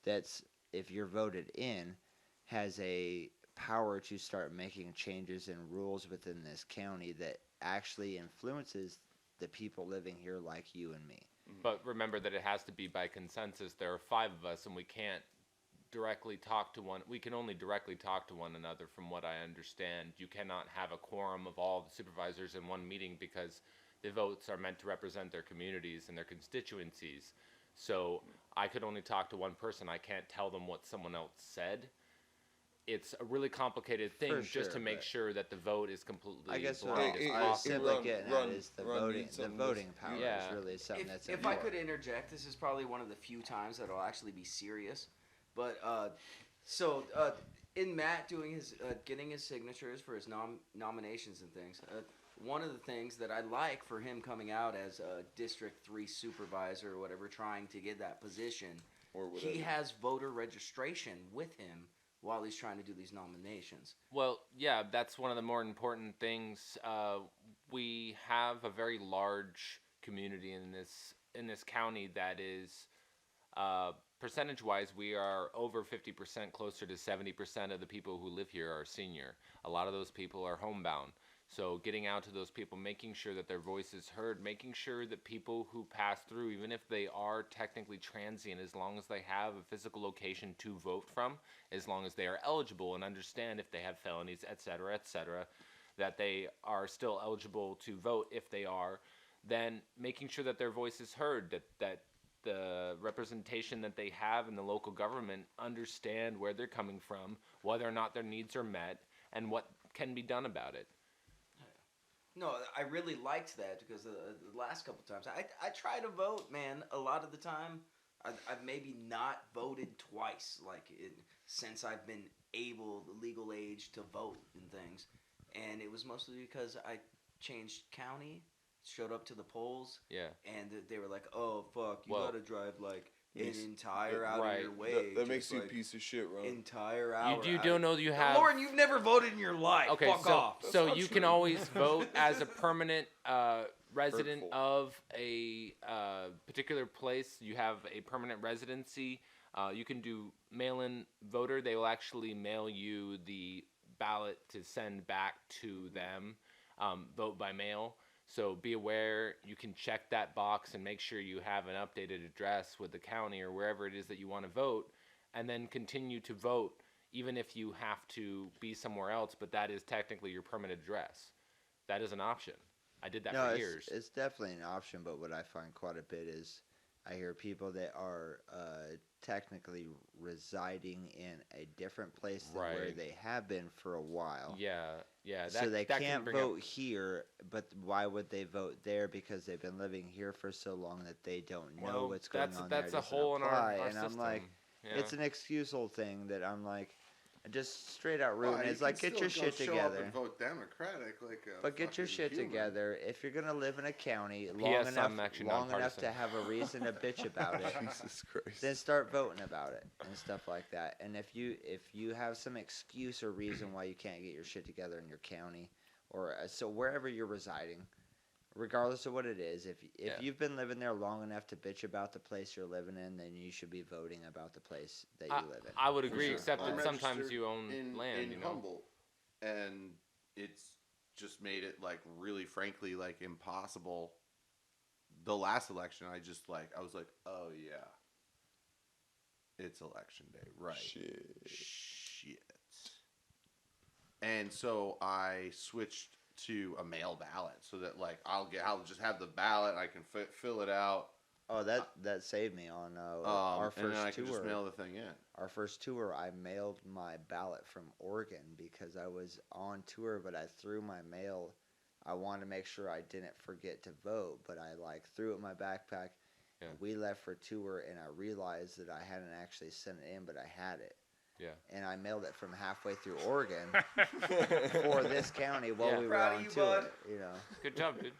That's, if you're voted in, has a power to start making changes and rules within this county that actually influences the people living here like you and me. But remember that it has to be by consensus. There are 5 of us, and we can't directly talk to one. We can only directly talk to one another, from what I understand. You cannot have a quorum of all the supervisors in one meeting because the votes are meant to represent their communities and their constituencies. So I could only talk to one person. I can't tell them what someone else said. It's a really complicated thing For just to sure, make but- sure that the vote is completely I guess blind what as it- I was possible. simply Run- getting Run- at is the Run voting. needs The some of voting this. power Yeah. is really something that's If I important. could interject, this is probably one of the few times that I'll actually be serious. But so in Matt doing his getting his signatures for his nominations and things, one of the things that I like for him coming out as a District 3 supervisor or whatever, trying to get that position, Or whatever. he has voter registration with him while he's trying to do these nominations. Well, yeah, that's one of the more important things. We have a very large community in this county that is, percentage-wise, we are over 50%, closer to 70% of the people who live here are senior. A lot of those people are homebound. So getting out to those people, making sure that their voice is heard, making sure that people who pass through, even if they are technically transient, as long as they have a physical location to vote from, as long as they are eligible and understand if they have felonies, etc., that they are still eligible to vote if they are, then making sure that their voice is heard, that the representation that they have in the local government understand where they're coming from, whether or not their needs are met, and what can be done about it. No, I really liked that because the last couple times I try to vote, man. A lot of the time, I've maybe not voted twice, like since I've been able, the legal age to vote and things, and it was mostly because I changed county, showed up to the polls, Yeah. and they were like, "Oh fuck, you Well, gotta drive like an makes- entire out right. of your way." That makes just, you a like, piece of shit, Ron. entire hour. You don't know you have. Lauren, you've never voted in your life. Okay, Fuck off. That's so not you true. can always vote as a permanent resident Hurtful. of a particular place. You have a permanent residency. You can do mail-in voter. They will actually mail you the ballot to send back to them. Vote by mail. So be aware. You can check that box and make sure you have an updated address with the county or wherever it is that you want to vote, and then continue to vote even if you have to be somewhere else, but that is technically your permanent address. That is an option. I did that No, for it's, years. it's definitely an option, but what I find quite a bit is I hear people that are technically residing in a different place than where Right. they have been for a while. Yeah. So they that can can't bring up- vote here, but why would they vote there? Because they've been living here for so long that they don't know Well, what's going on that's there. a It doesn't hole in our apply. our And system. I'm like, Yeah. it's an excusal thing that I'm like, just straight out rude. Well, And you it's like, can get your still go shit show up together. and vote Democratic, like a But get your fucking shit human. together. If you're gonna live in a county long P.S. I'm enough, actually long enough nonpartisan. to have a reason to bitch about it, Jesus Christ. then start voting about it and stuff like that. And if you have some excuse or reason why you can't get your shit together in your county, or so wherever you're residing, regardless of what it is, if Yeah. you've been living there long enough to bitch about the place you're living in, then you should be voting about the place that you live in. I would For agree, sure. except I'm that sometimes registered you own in, land. in you know. Humboldt, and it's just made it like really, frankly, like impossible. The last election, I was like, oh yeah, it's election day, right? Shit. And so I switched to a mail ballot so that like I'll just have the ballot, I can fill it out. Oh, that saved me on our and then I first can just tour. mail the thing in. Our first tour, I mailed my ballot from Oregon because I was on tour, but I threw my mail. I wanted to make sure I didn't forget to vote, but I like threw it in my backpack. Yeah. We left for tour, and I realized that I hadn't actually sent it in, but I had it. Yeah. And I mailed it from halfway through Oregon for this county while Yeah. we were Proud of on you, tour. bud. You know. Good job, dude.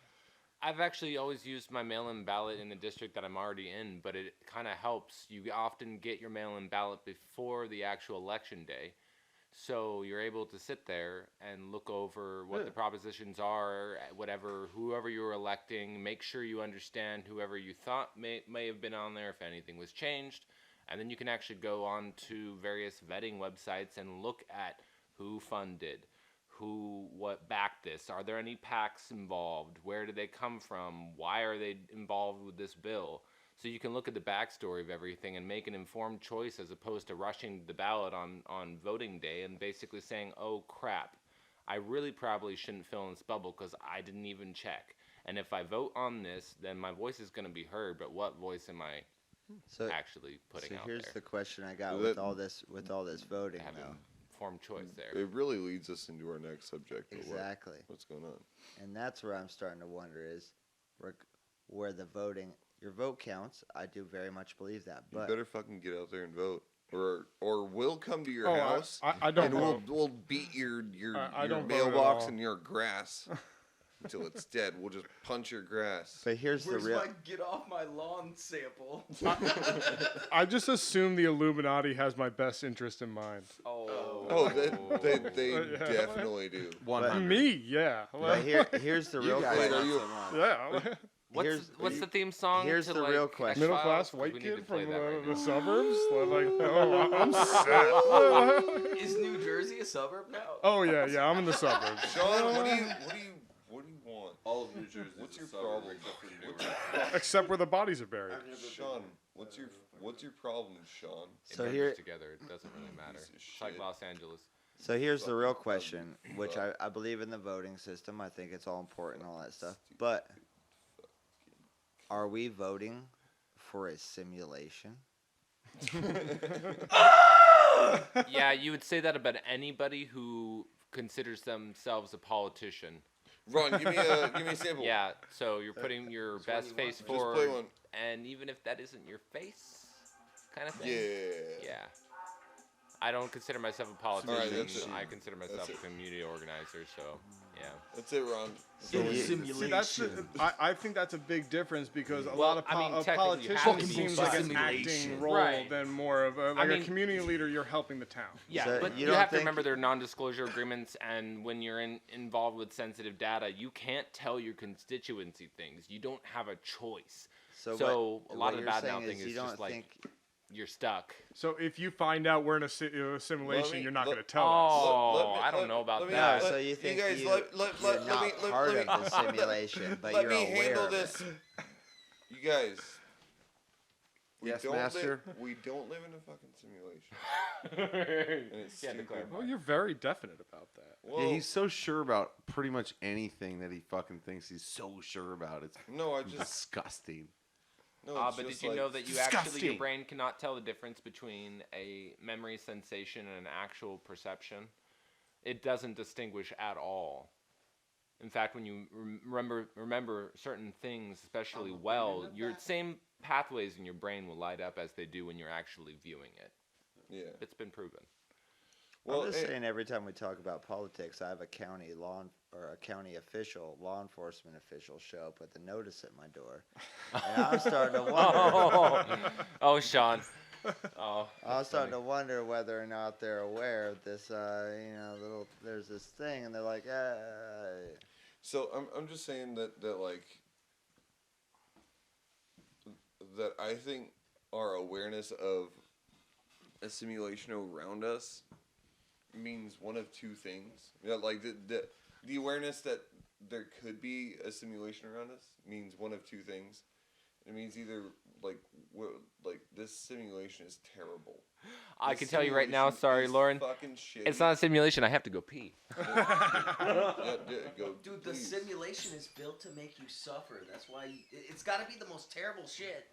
I've actually always used my mail-in ballot in the district that I'm already in, but it kind of helps. You often get your mail-in ballot before the actual election day, so you're able to sit there and look over what the propositions are, whoever you're electing. Make sure you understand whoever you thought may have been on there, if anything was changed, and then you can actually go on to various vetting websites and look at who funded. What backed this? Are there any PACs involved? Where did they come from? Why are they involved with this bill? So you can look at the backstory of everything and make an informed choice as opposed to rushing the ballot on voting day and basically saying, oh crap, I really probably shouldn't fill in this bubble because I didn't even check. And if I vote on this, then my voice is going to be heard, but what voice am I So actually putting so out here's there? the question I got Well, with that- all this voting I have though. an informed choice there. It really leads us into our next subject. Of Exactly. what's going on? And that's where I'm starting to wonder is where the voting, your vote counts. I do very much believe that, You but better fucking get out there and vote, or we'll come to your Oh, house I don't and vote. we'll beat your I don't vote at mailbox all. and your grass until it's dead. We'll just punch your grass. but here's Where's the real. my get off my lawn sample? I just assume the Illuminati has my best interest in mind. Oh, they Yeah. definitely do. 100. Me, yeah. But here's the real guys question. are you- Yeah. What's the theme song? here's to, the like, real question. Middle X-Files? class 'Cause white we need to kid play from that right the now. suburbs. Like, oh, I'm set. Is New Jersey a suburb now? Oh yeah, I'm in the suburbs. Sean, what do you want? All of New Jersey. What's is your a suburb problem? except for Newark. Except where the bodies are buried. Sean, what's your problem, Sean? It So merges here- together, it doesn't really matter. Piece of It's like shit. Los Angeles. So here's the real Fucking question, which fuck. I believe in the voting system. I think it's all important and all that stuff. But are we voting for a simulation? Yeah, you would say that about anybody who considers themselves a politician. Ron, give me a sample. Yeah, so you're putting your That's one best you face want. Just play forward, one. and even if that isn't your face, kind of thing. Yeah. Yeah. I don't consider myself a politician. Alright, that's it. I consider myself That's a community organizer. So, yeah. That's it, Ron. So In a you- See, that's simulation. I think that's a big difference because a Well, lot of I mean, a technically you have politician to be seems in like an simulation. acting role Right. than more of a, I mean- a community leader. You're helping the town. Yeah, So but you you don't have to think- remember there are non-disclosure agreements, and when you're involved with sensitive data, you can't tell your constituency things. You don't have a choice. So what- a lot what of the you're bad saying mouthing you is don't just like think you're stuck. So if you find out we're in a simulation, me- you're not let- going to tell us. Oh, I don't know about let me- that. No, so you think guys, you're let not me- part let of me- the simulation, but let you're me aware handle of this. it. You guys. Yes, don't master? we don't live in a fucking simulation. And it's Yeah, to stupid. clarify. Well, you're very definite about that. Well, Yeah, he's so sure about pretty much anything that he fucking thinks he's so sure about. It's no, I just disgusting. no. It's But just did you know that you actually, your disgusting. brain cannot tell the difference between a memory sensation and an actual perception? It doesn't distinguish at all. In fact, when you remember certain things especially well, your same pathways in your brain will light up as they do when you're actually viewing it. Yeah. It's been proven. Well, I'm just it- saying, every time we talk about politics, I have a county law enforcement official show up with a notice at my door, and I'm starting to wonder. Oh, Sean. Oh, I'm starting to wonder whether or not they're aware of this. There's this thing, and they're like, So I'm just saying that like that I think our awareness of a simulation around us means one of two things. Yeah, like the awareness that there could be a simulation around us means one of two things. It means either like this simulation is terrible. I This can tell you right now, simulation sorry, is Loren. Fucking shitty. It's not a simulation. I have to go pee. Go, Dude, the please. simulation is built to make you suffer. That's why it's got to be the most terrible shit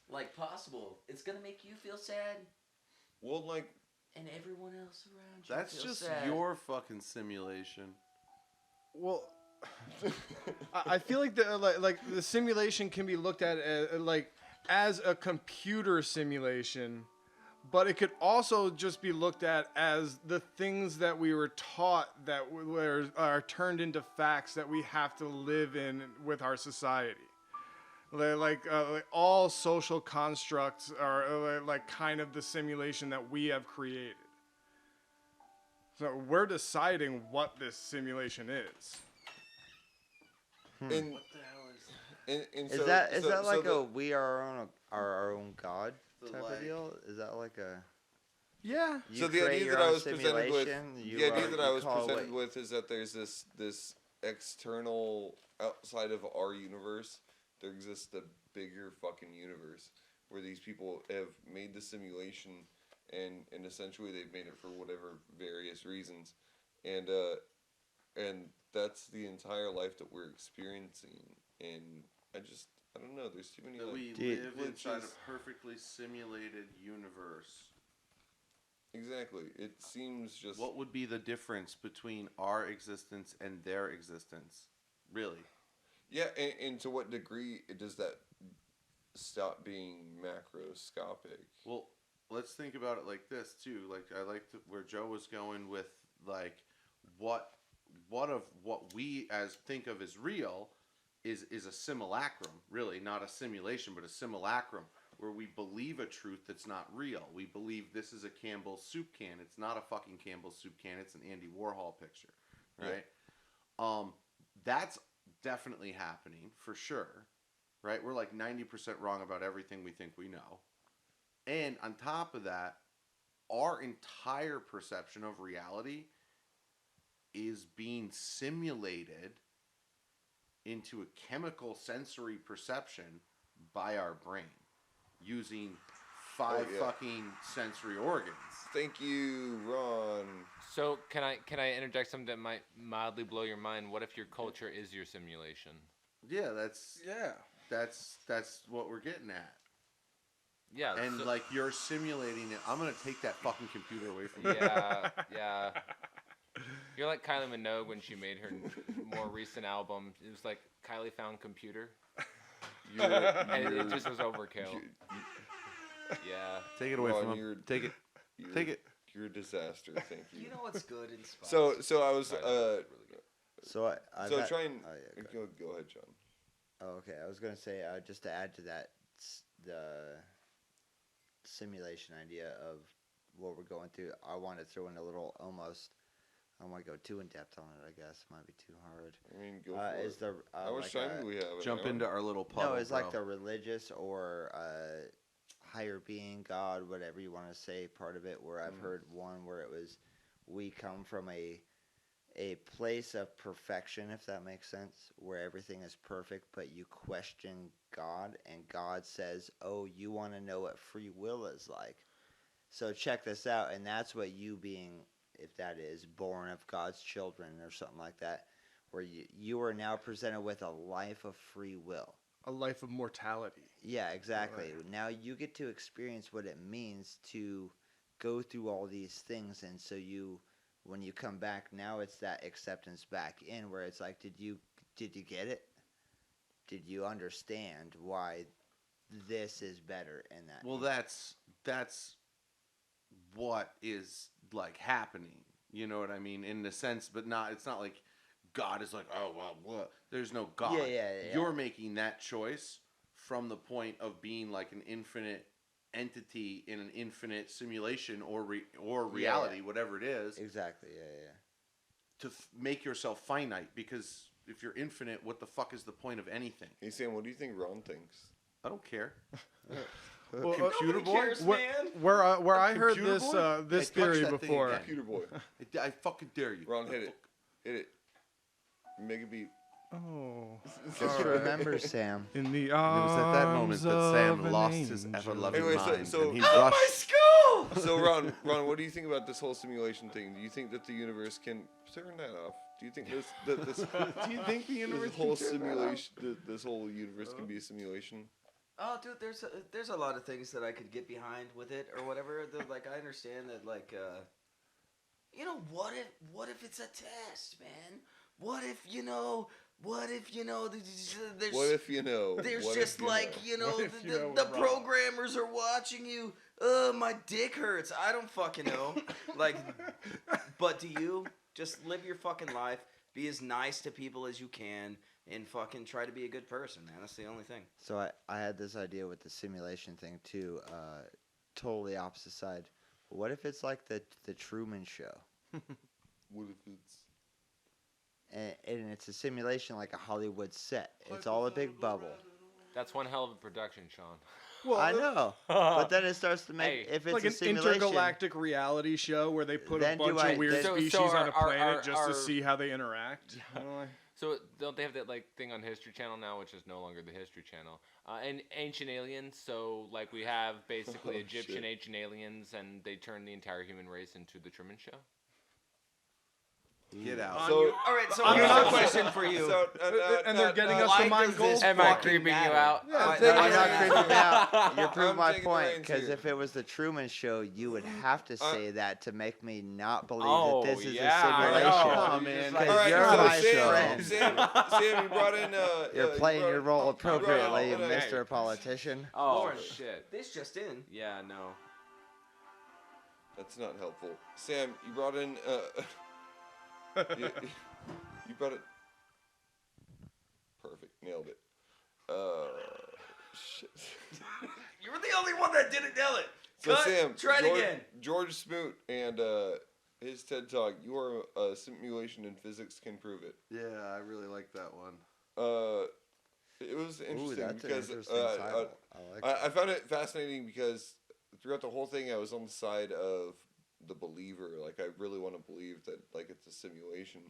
like possible. It's gonna make you feel sad, Well, like and everyone else around you. That's feels just sad. your fucking simulation. Well, I feel like the simulation can be looked at as a computer simulation, but it could also just be looked at as the things that we were taught that are turned into facts that we have to live in with our society. Like all social constructs are like kind of the simulation that we have created. So we're deciding what this simulation is. and What the hell is that? and is so, that so like the, we are our own god The, type like- of deal? Is that like a Yeah. you So the create idea your that I own was presented with, simulation, you the idea are- that I you was call it presented what- with is that there's this external outside of our universe. There exists a bigger fucking universe where these people have made the simulation, and essentially they've made it for whatever various reasons, and that's the entire life that we're experiencing. And I don't know. There's too many. That Like, we Dude. live inside glitches. a perfectly simulated universe. exactly. It seems just. What would be the difference between our existence and their existence? Really? Yeah, and to what degree does that stop being macroscopic? Well, let's think about it like this too. Like I liked where Joe was going with like what we as think of as real is a simulacrum, really, not a simulation, but a simulacrum where we believe a truth that's not real. We believe this is a Campbell's soup can. It's not a fucking Campbell's soup can. It's an Andy Warhol picture, right? That's definitely happening for sure, right? We're like 90% wrong about everything we think we know. And on top of that, our entire perception of reality is being simulated into a chemical sensory perception by our brain using 5 Oh, yeah. fucking sensory organs. Thank you, Ron. So can I interject something that might mildly blow your mind? What if your culture is your simulation? Yeah, that's what we're getting at. Yeah. And so- like you're simulating it. I'm gonna take that fucking computer away from you. yeah. You're like Kylie Minogue when she made her more recent album. It was like Kylie found computer, and it just was overkill. Yeah. Take it away Ron, from him. Take it. Take it. You're a disaster. Thank you. You know what's good in spice? So I was Sorry, that was really good. So I've so had- try and oh, yeah, go ahead. go ahead, John. Oh, okay. I was gonna say just to add to that, the simulation idea of what we're going through. I want to throw in a little almost. I don't want to go too in depth on it. I guess might be too hard. I mean, go for Is it. the How much like time do we have? Jump into our little puddle. no? It's like bro. the religious or higher being, God, whatever you want to say. Part of it where I've heard one where it was we come from a place of perfection, if that makes sense, where everything is perfect, but you question God, and God says, "Oh, you want to know what free will is like? So check this out." And that's what you being, if that is born of God's children or something like that, where you are now presented with a life of free will. A life of mortality. Yeah, exactly. Right. Now you get to experience what it means to go through all these things, and so when you come back, now it's that acceptance back in where it's like, did you get it? Did you understand why this is better in that? Well, that's what is like happening. You know what I mean? In the sense, but not. It's not like God is like, oh well, what? There's no God. Yeah. You're making that choice from the point of being like an infinite entity in an infinite simulation or reality, whatever it is, Exactly. Yeah. to make yourself finite. Because if you're infinite, what the fuck is the point of anything? Hey Sam, what do you think Ron thinks? I don't care. Well, Computer boy? cares, Where, man. where I heard Computer this boy? this Hey, touch theory that thing before. again. Computer boy. I fucking dare you. Ron, hit it. Hit it. Make it beat. Oh, Just all right. remember, Sam. In the And it was at that moment arms that of Sam an lost his angel. ever-loving Anyway, mind, so- and he Out of my rushed. school! So Ron, what do you think about this whole simulation thing? Do you think that the universe can turn that off? Do you think this Do you think the universe this whole can turn that off? simulation, this whole universe can be a simulation? Oh, dude, there's a lot of things that I could get behind with it or whatever. Like, I understand that, like, you know, what if it's a test, man? What if you know? There's What if you know? there's What just if you like know? you know What if you know the we're wrong? programmers are watching you. My dick hurts. I don't fucking know. Like, but do you just live your fucking life? Be as nice to people as you can, and fucking try to be a good person, man. That's the only thing. So I had this idea with the simulation thing too. Totally opposite side. What if it's like the Truman Show, What if it's and it's a simulation like a Hollywood set? It's all a big bubble. That's one hell of a production, Sean. Well, I know, but then it starts to make Hey, if it's like a an simulation. intergalactic reality show where they put Then a do bunch I- of weird then- So- species so on a our- planet just our- to see how they interact. You know, like- So don't they have that like thing on History Channel now, which is no longer the History Channel? And Ancient Aliens. So like we have basically Oh, Egyptian shit. ancient aliens, and they turn the entire human race into the Truman Show. Get out. so? All right, so I'm here's not- a question for you. So, And they're getting us Why to mine does gold. this Am I fucking creeping you matter? out? Yeah, I'm Why- taking why You're your not does- answer. creeping me out. You're proving I'm my taking the point. reins Because here. if it was the Truman Show, you would have to say that to make me not believe Oh, that this is yeah, I a simulation. know. Oh, man. Because All right, you're so my Sam, friend. Sam, you brought in. You're playing your role you brought in- appropriately, hold on. Mr. Politician. Oh Loren. shit. This just in. Yeah, no. That's not helpful. Sam, you brought in. You brought it. Perfect, nailed it. Shit. You were the only one that didn't nail it. So Cut. Sam, Try it George, again. George Smoot and his TED Talk. Your simulation and physics can prove it. Yeah, I really like that one. It was Ooh, interesting that's an because interesting title. I like that. I found it fascinating because throughout the whole thing I was on the side of the believer. Like I really want to believe that like it's a simulation.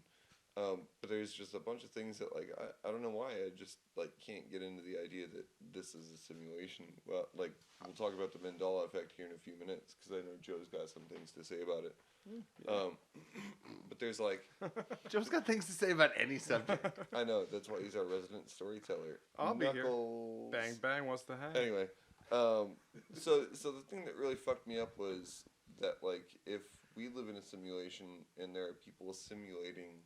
But there's just a bunch of things that like I don't know why I just like can't get into the idea that this is a simulation. Well, like we'll talk about the Mandela effect here in a few minutes because I know Joe's got some things to say about it. But there's like Joe's got things to say about any subject. I know that's why he's our resident storyteller. I'll be here. Knuckles. Bang bang, what's the hat? Anyway, so the thing that really fucked me up was that like if we live in a simulation and there are people simulating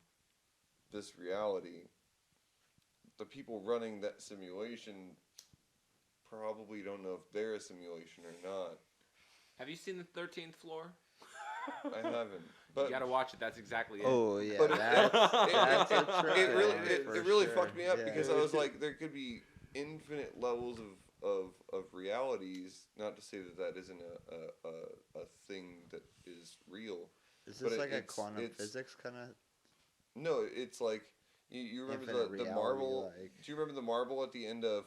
this reality, the people running that simulation probably don't know if they're a simulation or not. Have you seen the 13th floor? I haven't. But You gotta watch it. That's exactly it. Oh yeah, But that's a trip. it really for it really sure. fucked me up Yeah. because I was like, there could be infinite levels of realities. Not to say that isn't a thing that is real. Is but this like a it's- quantum it's- physics kind of? No, it's like you remember Infinite the reality, marble. like- Do you remember the marble at the end of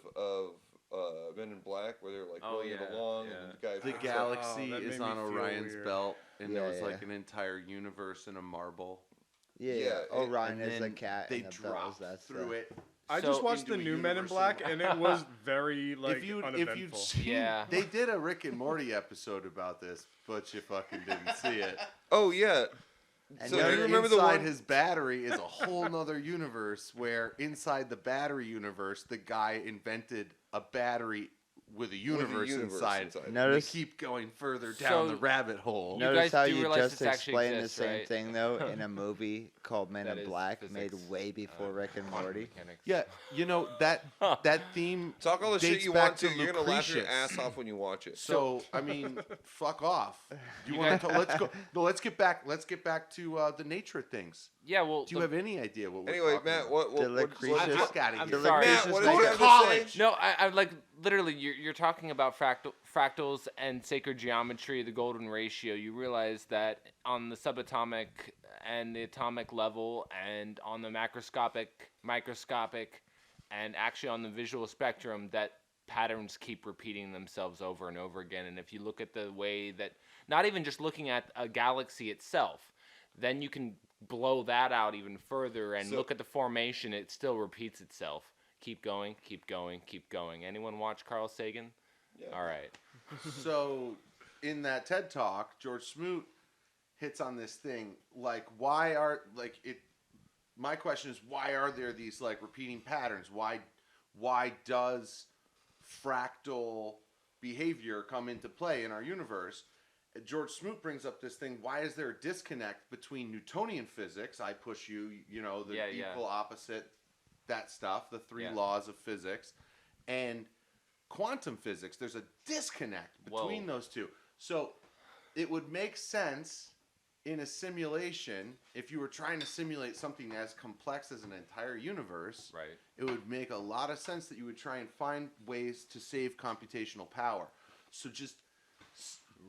Men in Black where they're like Oh, rolling it yeah, along yeah. and the guy The picks up- galaxy that is made me on feel Orion's weird. belt, and Yeah, there was yeah. like an entire universe in a marble. Yeah, Yeah, Orion and is a then cat. They and the dropped bells, that's through it. I So just watched the into a new Men in universe Black, in- and it was very like if you'd uneventful. seen, Yeah. they did a Rick and Morty episode about this, but you fucking didn't see it. Oh yeah. And So no, you remember the inside one? his battery is a whole nother universe where inside the battery universe, the guy invented a battery with a universe, inside. Notice- We keep going further So- down the rabbit hole. No. Notice guys how do you realize just this actually explained exists, the same right? thing though in a movie called Men That in is Black, physics, made way before Rick and quantum Morty. mechanics. Yeah, you know that theme. Talk all the shit dates you back want to. You're gonna laugh your Lucretius. ass off when you watch it. So I mean, fuck off. You You want guys- to? Let's go. No, let's get back. Let's get back to the nature of things. Yeah, well, Do you have any idea what we're Anyway, talking Matt, about? what The Lucretius- Fuck out of I'm here. sorry. Matt, what did Go you to have college. to say? No, I like literally. You're talking about fractals and sacred geometry, the golden ratio. You realize that on the subatomic and the atomic level, and on the microscopic, and actually on the visual spectrum, that patterns keep repeating themselves over and over again. And if you look at the way that, not even just looking at a galaxy itself, then you can blow that out even further and So- look at the formation. It still repeats itself. Keep going, keep going, keep going. Anyone watch Carl Sagan? Yeah. All right. So, in that TED Talk, George Smoot hits on this thing. Like, why are like it? My question is, why are there these like repeating patterns? Why does fractal behavior come into play in our universe? George Smoot brings up this thing. Why is there a disconnect between Newtonian physics? I push you. You know, the Yeah, yeah. equal opposite, that stuff. The three Yeah. laws of physics, and quantum physics. There's a disconnect between Whoa. those two. So it would make sense in a simulation if you were trying to simulate something as complex as an entire universe. Right. It would make a lot of sense that you would try and find ways to save computational power. So just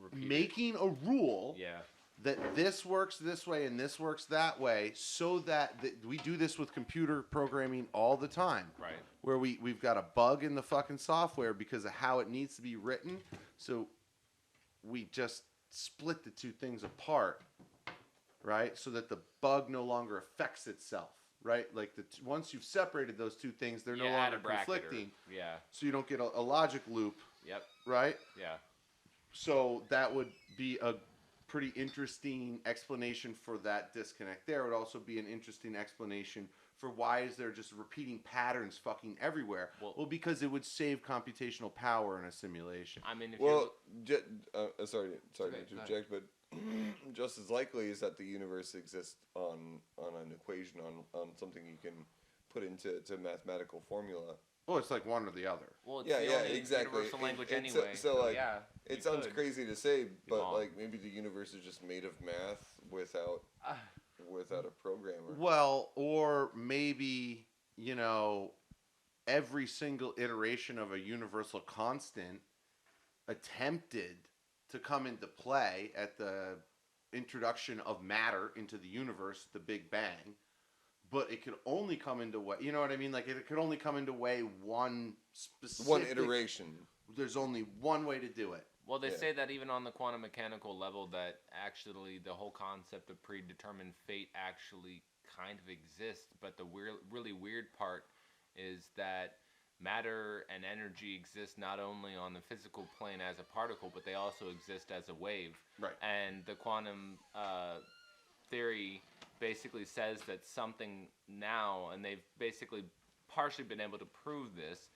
Repeat it. making a rule Yeah. that this works this way and this works that way, so that we do this with computer programming all the time. Right. Where we've got a bug in the fucking software because of how it needs to be written. So we just split the two things apart, right? So that the bug no longer affects itself, right? Like once you've separated those two things, they're no Yeah, add longer a bracket or- conflicting. Yeah. So you don't get a logic loop, Yep. right? Yeah. So that would be a pretty interesting explanation for that disconnect there. It would also be an interesting explanation for why is there just repeating patterns fucking everywhere. Well- Because it would save computational power in a simulation. I mean, if Well, sorry to okay, go interject, but just as likely is that the universe exists on an equation on something you can put into mathematical formula. Oh, it's like one or the other. well, it's Yeah, the yeah, only exactly. universal language It's anyway. so, like, yeah, It you sounds could. crazy to say, but wrong. like maybe the universe is just made of math without a programmer. Well, or maybe, every single iteration of a universal constant attempted to come into play at the introduction of matter into the universe, the Big Bang, but it could only come into way, you know what I mean? Like it could only come into way one specific... One iteration. There's only one way to do it. Well, they Yeah. say that even on the quantum mechanical level, that actually the whole concept of predetermined fate actually kind of exists. But the really weird part is that matter and energy exist not only on the physical plane as a particle, but they also exist as a wave. Right. And the quantum theory basically says that something now, and they've basically partially been able to prove this,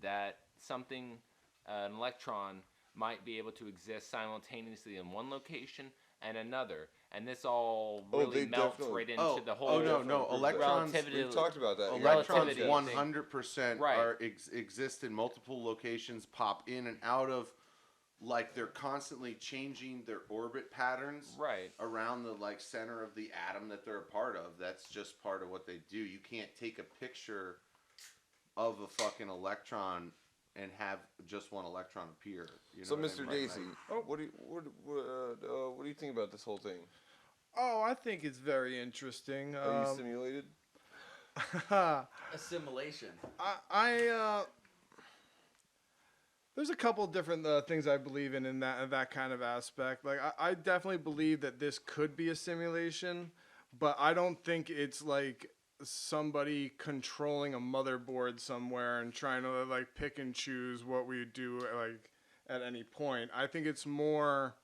that something, an electron, might be able to exist simultaneously in one location and another, and this all Oh, really they melts definitely- right into the whole. Oh no, electrons. relativity- We've talked about that. Relativity Electrons thing. 100% Right. are exist in multiple locations, pop in and out of, like they're constantly changing their orbit patterns Right. around the like center of the atom that they're a part of. That's just part of what they do. You can't take a picture of a fucking electron and have just one electron appear. You know So, what I Mr. mean? Daisy, Like- what do you think about this whole thing? Oh, I think it's very interesting. Are you simulated? Assimilation. There's a couple different things I believe in that kind of aspect. Like I definitely believe that this could be a simulation, but I don't think it's like somebody controlling a motherboard somewhere and trying to like pick and choose what we do like at any point. I think it's more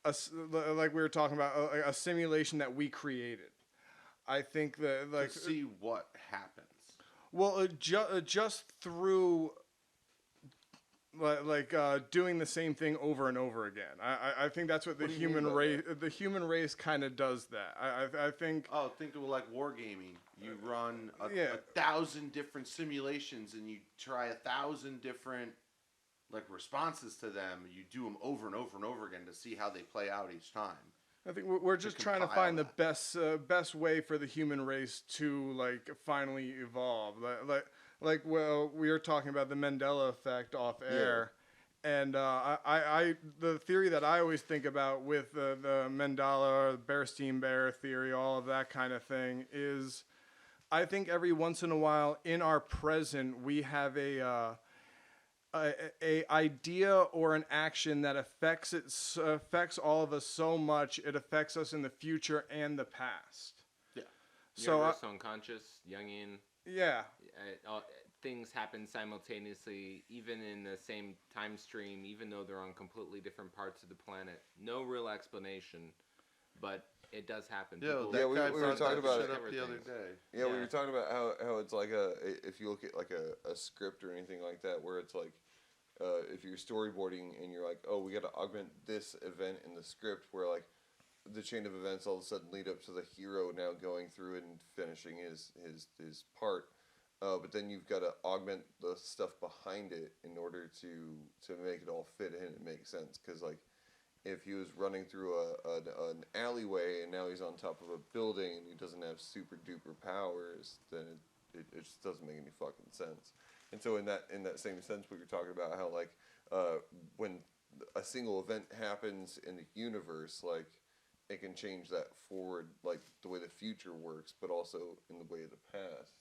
like we were talking about a simulation that we created. I think that like to see what happens. well, just through doing the same thing over and over again. I think that's what the What do you mean human by race the human race kind of does that. I think Oh, think of it like wargaming. You run a 1,000 different simulations and you try 1,000 different like responses to them. You do them over and over and over again to see how they play out each time. I think we're just trying to compile find that. the best way for the human race to like finally evolve. Like well, we were talking about the Mandela effect off air, and I the theory that I always think about with the Mandela, Bearstein Bear theory, all of that kind of thing is, I think every once in a while in our present we have a idea or an action that affects all of us so much it affects us in the future and the past. Yeah. So Universal unconscious, Jungian. yeah, Things happen simultaneously, even in the same time stream, even though they're on completely different parts of the planet. No real explanation, but it does happen. Yo, People- Yeah, we guy were brought talking that about shit it. up the other day. Yeah, we Yeah. were talking about how it's like if you look at like a script or anything like that, where it's like if you're storyboarding and you're like, oh, we got to augment this event in the script, where like the chain of events all of a sudden lead up to the hero now going through it and finishing his part. But then you've got to augment the stuff behind it in order to make it all fit in and make sense. Because like, if he was running through an alleyway and now he's on top of a building and he doesn't have super duper powers, then it just doesn't make any fucking sense. And so in that same sense, we were talking about how like when a single event happens in the universe, like it can change that forward, like the way the future works, but also in the way of the past.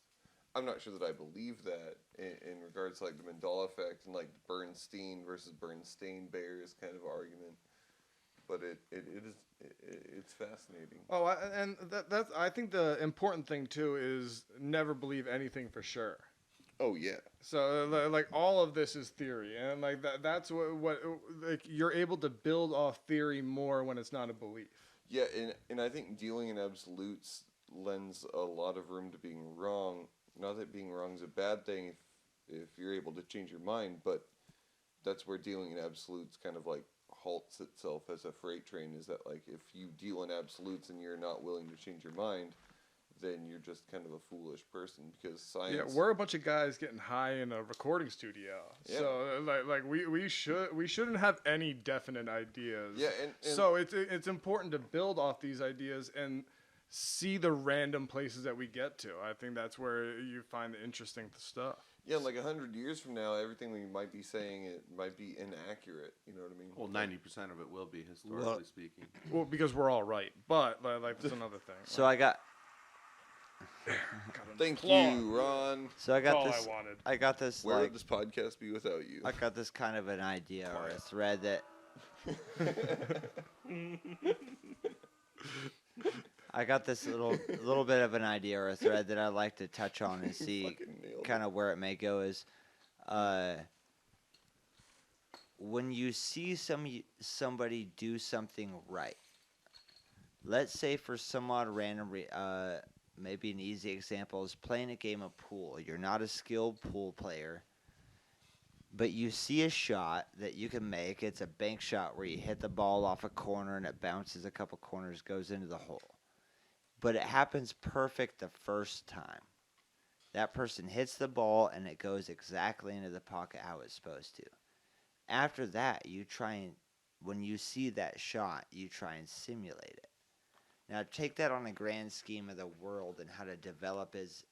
I'm not sure that I believe that in regards to like the Mandela effect and like the Bernstein versus Bernstein Bears kind of argument, but it's fascinating. Oh, and that's I think the important thing too is never believe anything for sure. Oh yeah. So like all of this is theory, and like that's what like you're able to build off theory more when it's not a belief. Yeah, and I think dealing in absolutes lends a lot of room to being wrong. Not that being wrong is a bad thing if you're able to change your mind, but that's where dealing in absolutes kind of like halts itself as a freight train, is that like if you deal in absolutes and you're not willing to change your mind, then you're just kind of a foolish person, because science... Yeah, we're a bunch of guys getting high in a recording studio. Yeah. So like we shouldn't have any definite ideas. Yeah, and so it's important to build off these ideas and see the random places that we get to. I think that's where you find the interesting stuff. yeah, like 100 years from now, everything we might be saying, it might be inaccurate. You know what I mean? Well, 90% of it will be, historically speaking. Well, because we're all right, but like that's another thing. So I got Thank Applause. you, Ron. so I That's got all this I wanted. I got this Where like would this podcast be without you? I got this kind of an idea or a thread that I got this little bit of an idea or a thread that I'd like to touch on and see Fucking nailed kind of where it may go is when you see somebody do something right. Let's say for some odd random maybe an easy example is playing a game of pool. You're not a skilled pool player. but you see a shot that you can make. It's a bank shot where you hit the ball off a corner and it bounces a couple corners, goes into the hole. But it happens perfect the first time. That person hits the ball and it goes exactly into the pocket how it's supposed to. After that, when you see that shot, you try and simulate it. Now, take that on a grand scheme of the world and how to develop as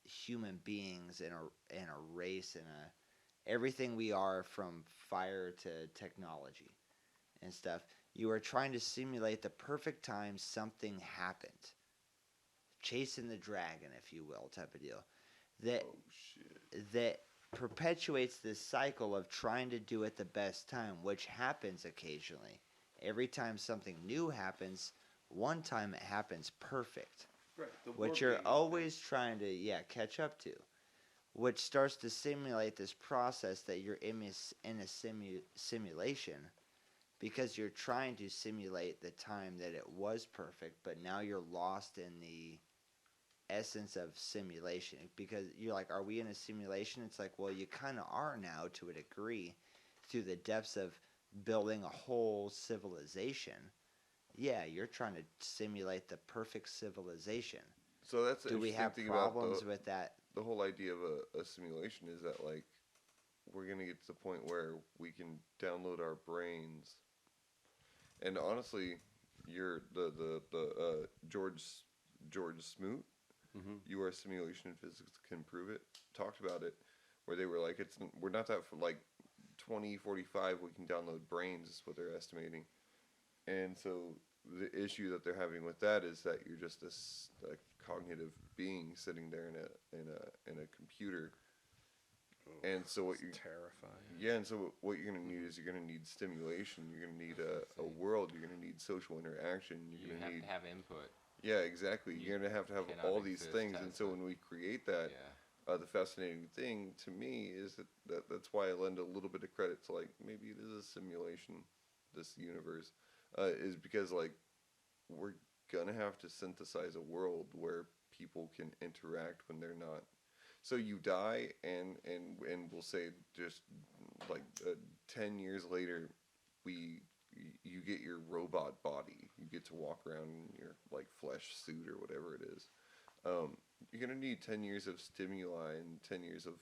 human beings in a race and everything we are, from fire to technology and stuff. You are trying to simulate the perfect time something happened, chasing the dragon, if you will, type of deal. That perpetuates this cycle of trying to do it the best time, which happens occasionally. Every time something new happens, one time it happens perfect, Right. which you're always trying to catch up to, which starts to simulate this process that you're in a simulation, because you're trying to simulate the time that it was perfect, but now you're lost in the essence of simulation, because you're like, are we in a simulation? It's like, well, you kind of are now, to a degree, through the depths of building a whole civilization. Yeah, you're trying to simulate the perfect civilization. So that's the Do we have interesting thing about problems with that? the whole idea of a simulation is that, like, we're gonna get to the point where we can download our brains. And honestly, you're the George Smoot. Mm-hmm. You Are a Simulation and Physics Can Prove It. Talked about it, where they were like, we're not that, for like 2045 we can download brains is what they're estimating. And so the issue that they're having with that is that you're just a cognitive being sitting there in a computer. And so what you terrifying. Yeah, and so what you're gonna need is you're gonna need stimulation. You're gonna need a world. You're gonna need social interaction. You have to have input. Yeah, exactly. You're gonna have to have cannot all these exist things. as And so a- when we create that, the fascinating thing to me is that's why I lend a little bit of credit to, like, maybe it is a simulation, this universe, is because, like, we're gonna have to synthesize a world where people can interact when they're not. So you die, and we'll say just like 10 years later, you get your robot body. You get to walk around in your, like, flesh suit or whatever it is. You're gonna need 10 years of stimuli and 10 years of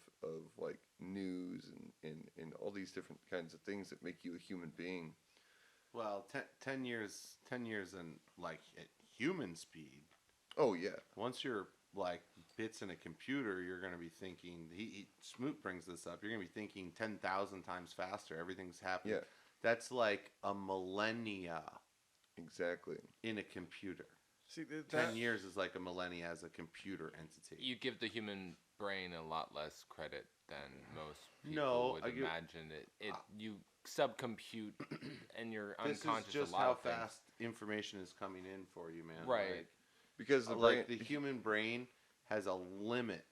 like news and all these different kinds of things that make you a human being. Well, 10 years in, like, at human speed. Oh yeah. Once you're, like, bits in a computer, you're going to be thinking, Smoot brings this up, you're going to be thinking 10,000 times faster. Everything's happening. Yeah. That's like a millennia Exactly. in a computer. See, 10 years is like a millennia as a computer entity. You give the human brain a lot less credit than most people No, would I give- imagine. You subcompute and you're This is unconscious just a lot how of things. fast information is coming in for you, man. Right. Because the Like brain, the human brain has a limit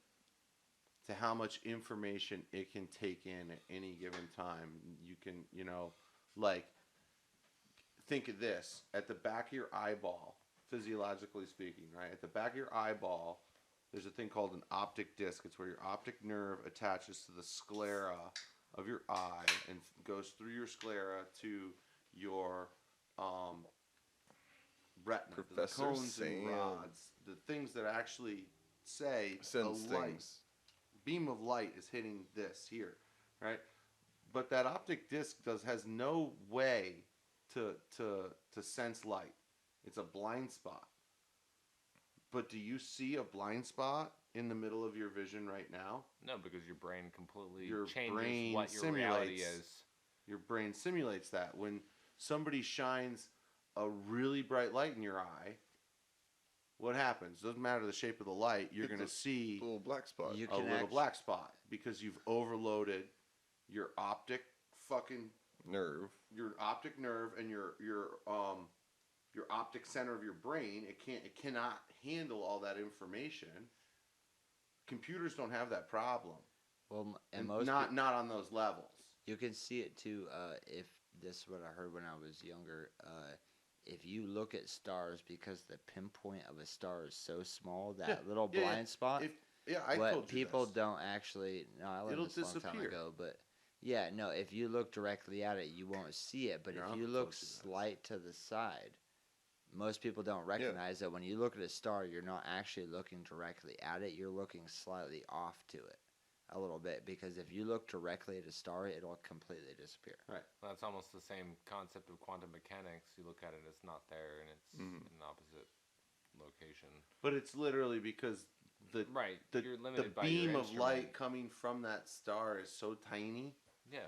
to how much information it can take in at any given time. You can, like, think of this. At the back of your eyeball, physiologically speaking, right? At the back of your eyeball, there's a thing called an optic disc. It's where your optic nerve attaches to the sclera of your eye and goes through your sclera to your retina, the Professor cones Sam. and rods, the things that actually say sense a light, things. beam of light is hitting this here, right? But that optic disc has no way to sense light. It's a blind spot. But do you see a blind spot in the middle of your vision right now? No, because your brain completely Your changes brain what your reality simulates- is. Your brain simulates that. When somebody shines a really bright light in your eye, what happens? Doesn't matter the shape of the light, you're It's going to see Little black spot. You a can little black spot because you've overloaded your optic Nerve. nerve and your optic center of your brain. It cannot handle all that information. Computers don't have that problem. Well, and And most not on those levels. you can see it too. If this is what I heard when I was younger, if you look at stars, because the pinpoint of a star is so small, that little blind spot. I what told you people this. don't actually. No, I learned It'll this a long time disappear. ago, but Yeah, no, if you look directly at it, you won't see it. But Your if Uncle you look told you that. slight to the side, most people don't recognize that when you look at a star, you're not actually looking directly at it. You're looking slightly off to it a little bit. Because if you look directly at a star, it'll completely disappear. Well, that's almost the same concept of quantum mechanics. You look at it, it's not there, and it's in an opposite location. But it's literally because the Right. the, You're the limited by beam your of light instrument. coming from that star is so tiny Yeah.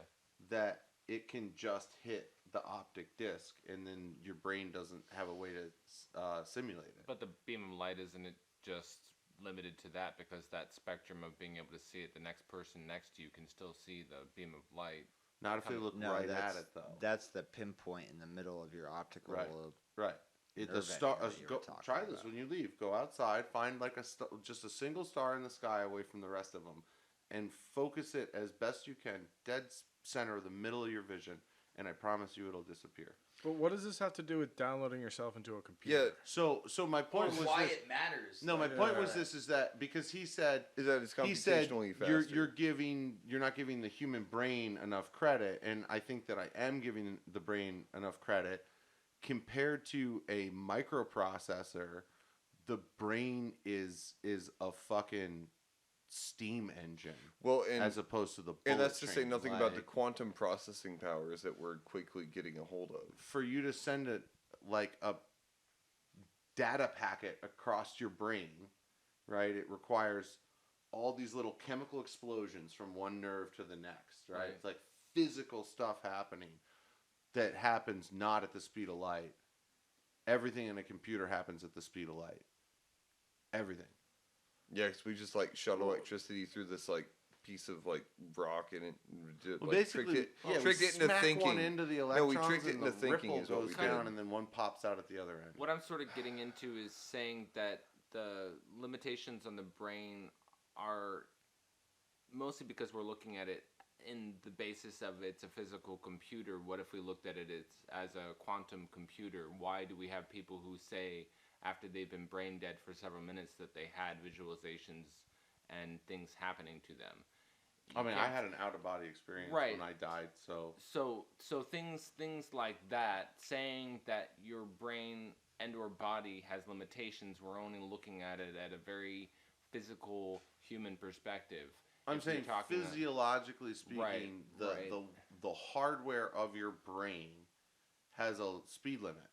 that it can just hit the optic disc, and then your brain doesn't have a way to simulate it. But the beam of light isn't it just limited to that, because that spectrum of being able to see it, the next person next to you can still see the beam of light. Not if they look No, right that's, at it, though. that's the pinpoint in the middle of your optical. Right. Right. The nerve star. ending that you were talking Try this about. when you leave. Go outside. Find like just a single star in the sky away from the rest of them, and focus it as best you can, dead center of the middle of your vision. And I promise you, it'll disappear. But what does this have to do with downloading yourself into a computer? Yeah, So my point was why this. it matters. No, my Yeah. point was this: is that because he said is that it's he said computationally faster. you're not giving the human brain enough credit, and I think that I am giving the brain enough credit compared to a microprocessor. The brain is a fucking steam engine, well, and as opposed to the and that's to say bullet nothing train. about the Like, quantum processing powers that we're quickly getting a hold of. for you to send a data packet across your brain, right? It requires all these little chemical explosions from one nerve to the next, right? Right. It's like physical stuff happening that happens not at the speed of light. Everything in a computer happens at the speed of light. Everything. Yeah, because we just like shot electricity through this like piece of like rock and it did, Well, like, basically, tricked it into smack thinking. one into the No, electrons, we tricked it and into the thinking ripple is what goes we down, did. and then one pops out at the other end. What I'm sort of getting into is saying that the limitations on the brain are mostly because we're looking at it in the basis of it's a physical computer. What if we looked at it as a quantum computer? Why do we have people who say after they've been brain dead for several minutes that they had visualizations and things happening to them? I mean, You I can't- had an out-of-body experience Right. when I died, so... So things like that, saying that your brain and or body has limitations, we're only looking at it at a very physical human perspective. I'm If you're saying talking physiologically speaking, Right, right. the hardware of your brain has a speed limit.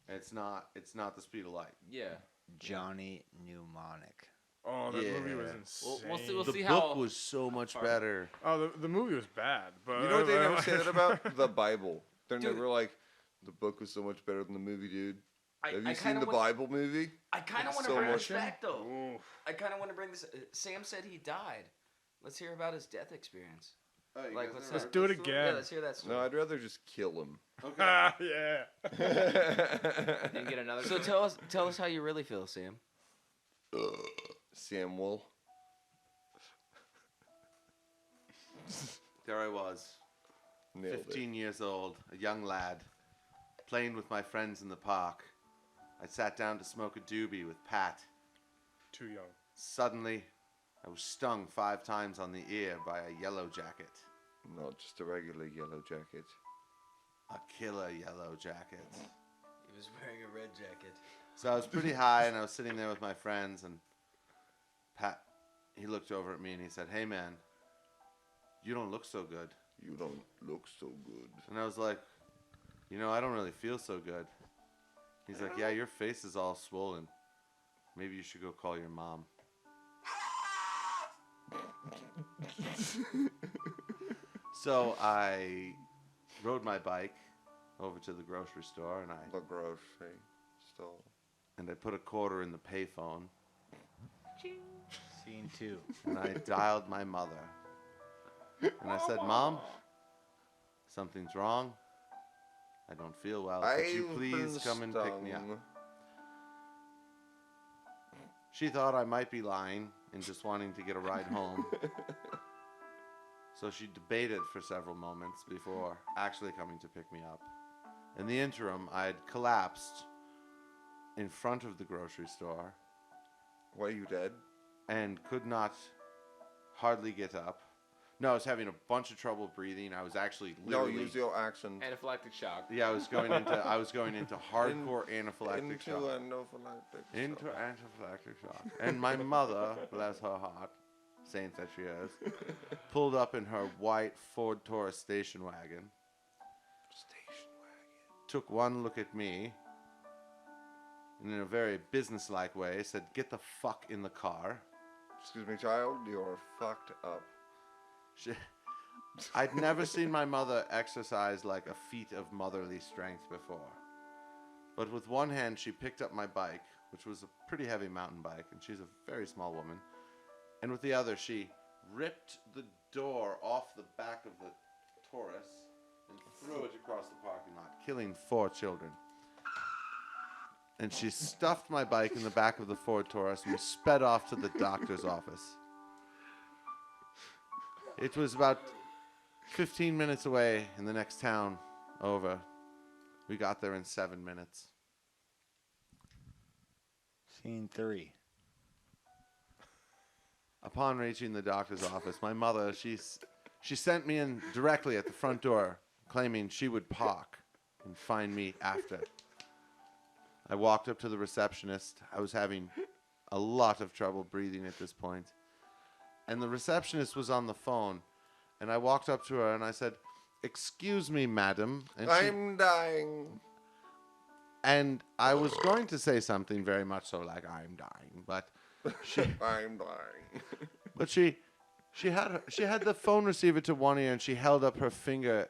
It's not the speed of light. Yeah. Johnny Mnemonic. Oh, that movie was Yeah. insane. We'll see- we'll The see book how was so much far- better. Oh, the movie was bad, but You know what they never say that about the Bible? They're Dude. never like, the book was so much better than the movie, dude. I Have you seen kinda the want- Bible movie? I kind of It's want to so bring much- this back though. Oof. I kind of want to bring this. Sam said he died. Let's hear about his death experience. Oh, you Like, guys let's never Let's heard do it this story? again. Yeah, let's hear that story. No, I'd rather just kill him. Okay. Ah, yeah. Didn't get another. So tell us how you really feel, Sam. Samuel. There I was, Nailed 15 years old, a young lad, playing with my friends in the park. I sat down to smoke a doobie with Pat. Too young. Suddenly, I was stung 5 times on the ear by a yellow jacket. it. Not just a regular yellow jacket. A killer yellow jacket. He was wearing a red jacket. So I was pretty high, and I was sitting there with my friends, and Pat, he looked over at me and he said, "Hey man, you don't look so good." You don't look so good. And I was like, I don't really feel so good. He's like, "Yeah, your face is all swollen. Maybe you should go call your mom." So I rode my bike over to the grocery store, and The grocery store. I put a quarter in the payphone, Scene 2. and I dialed my mother. And I said, "Mom, something's wrong. I don't feel well. Could you please come and pick me up?" She thought I might be lying and just wanting to get a ride home. So she debated for several moments before actually coming to pick me up. In the interim, I had collapsed in front of the grocery store Why, you dead? and could not hardly get up. No, I was having a bunch of trouble breathing. I was actually No, literally. use your accent. Anaphylactic shock. Yeah, I was going into hardcore anaphylactic Into shock. anaphylactic Into shock. anaphylactic shock. And my mother, bless her heart, saint that she is, pulled up in her white Ford Taurus station wagon, took one look at me, and in a very businesslike way said, "Get the fuck in the car." Excuse me, child, you're fucked up. I'd never seen my mother exercise like a feat of motherly strength before. But with one hand, she picked up my bike, which was a pretty heavy mountain bike, and she's a very small woman. And with the other, she ripped the door off the back of the Taurus and threw it across the parking lot, killing 4 children. And she stuffed my bike in the back of the Ford Taurus, and we sped off to the doctor's office. It was about 15 minutes away in the next town over. We got there in 7 minutes. Scene 3. Upon reaching the doctor's office, my mother, she sent me in directly at the front door, claiming she would park and find me after. I walked up to the receptionist. I was having a lot of trouble breathing at this point. And the receptionist was on the phone. And I walked up to her and I said, "Excuse me, madam." And I'm dying. and I was going to say something very much so like "I'm dying," but I'm dying. but she had the phone receiver to one ear and she held up her finger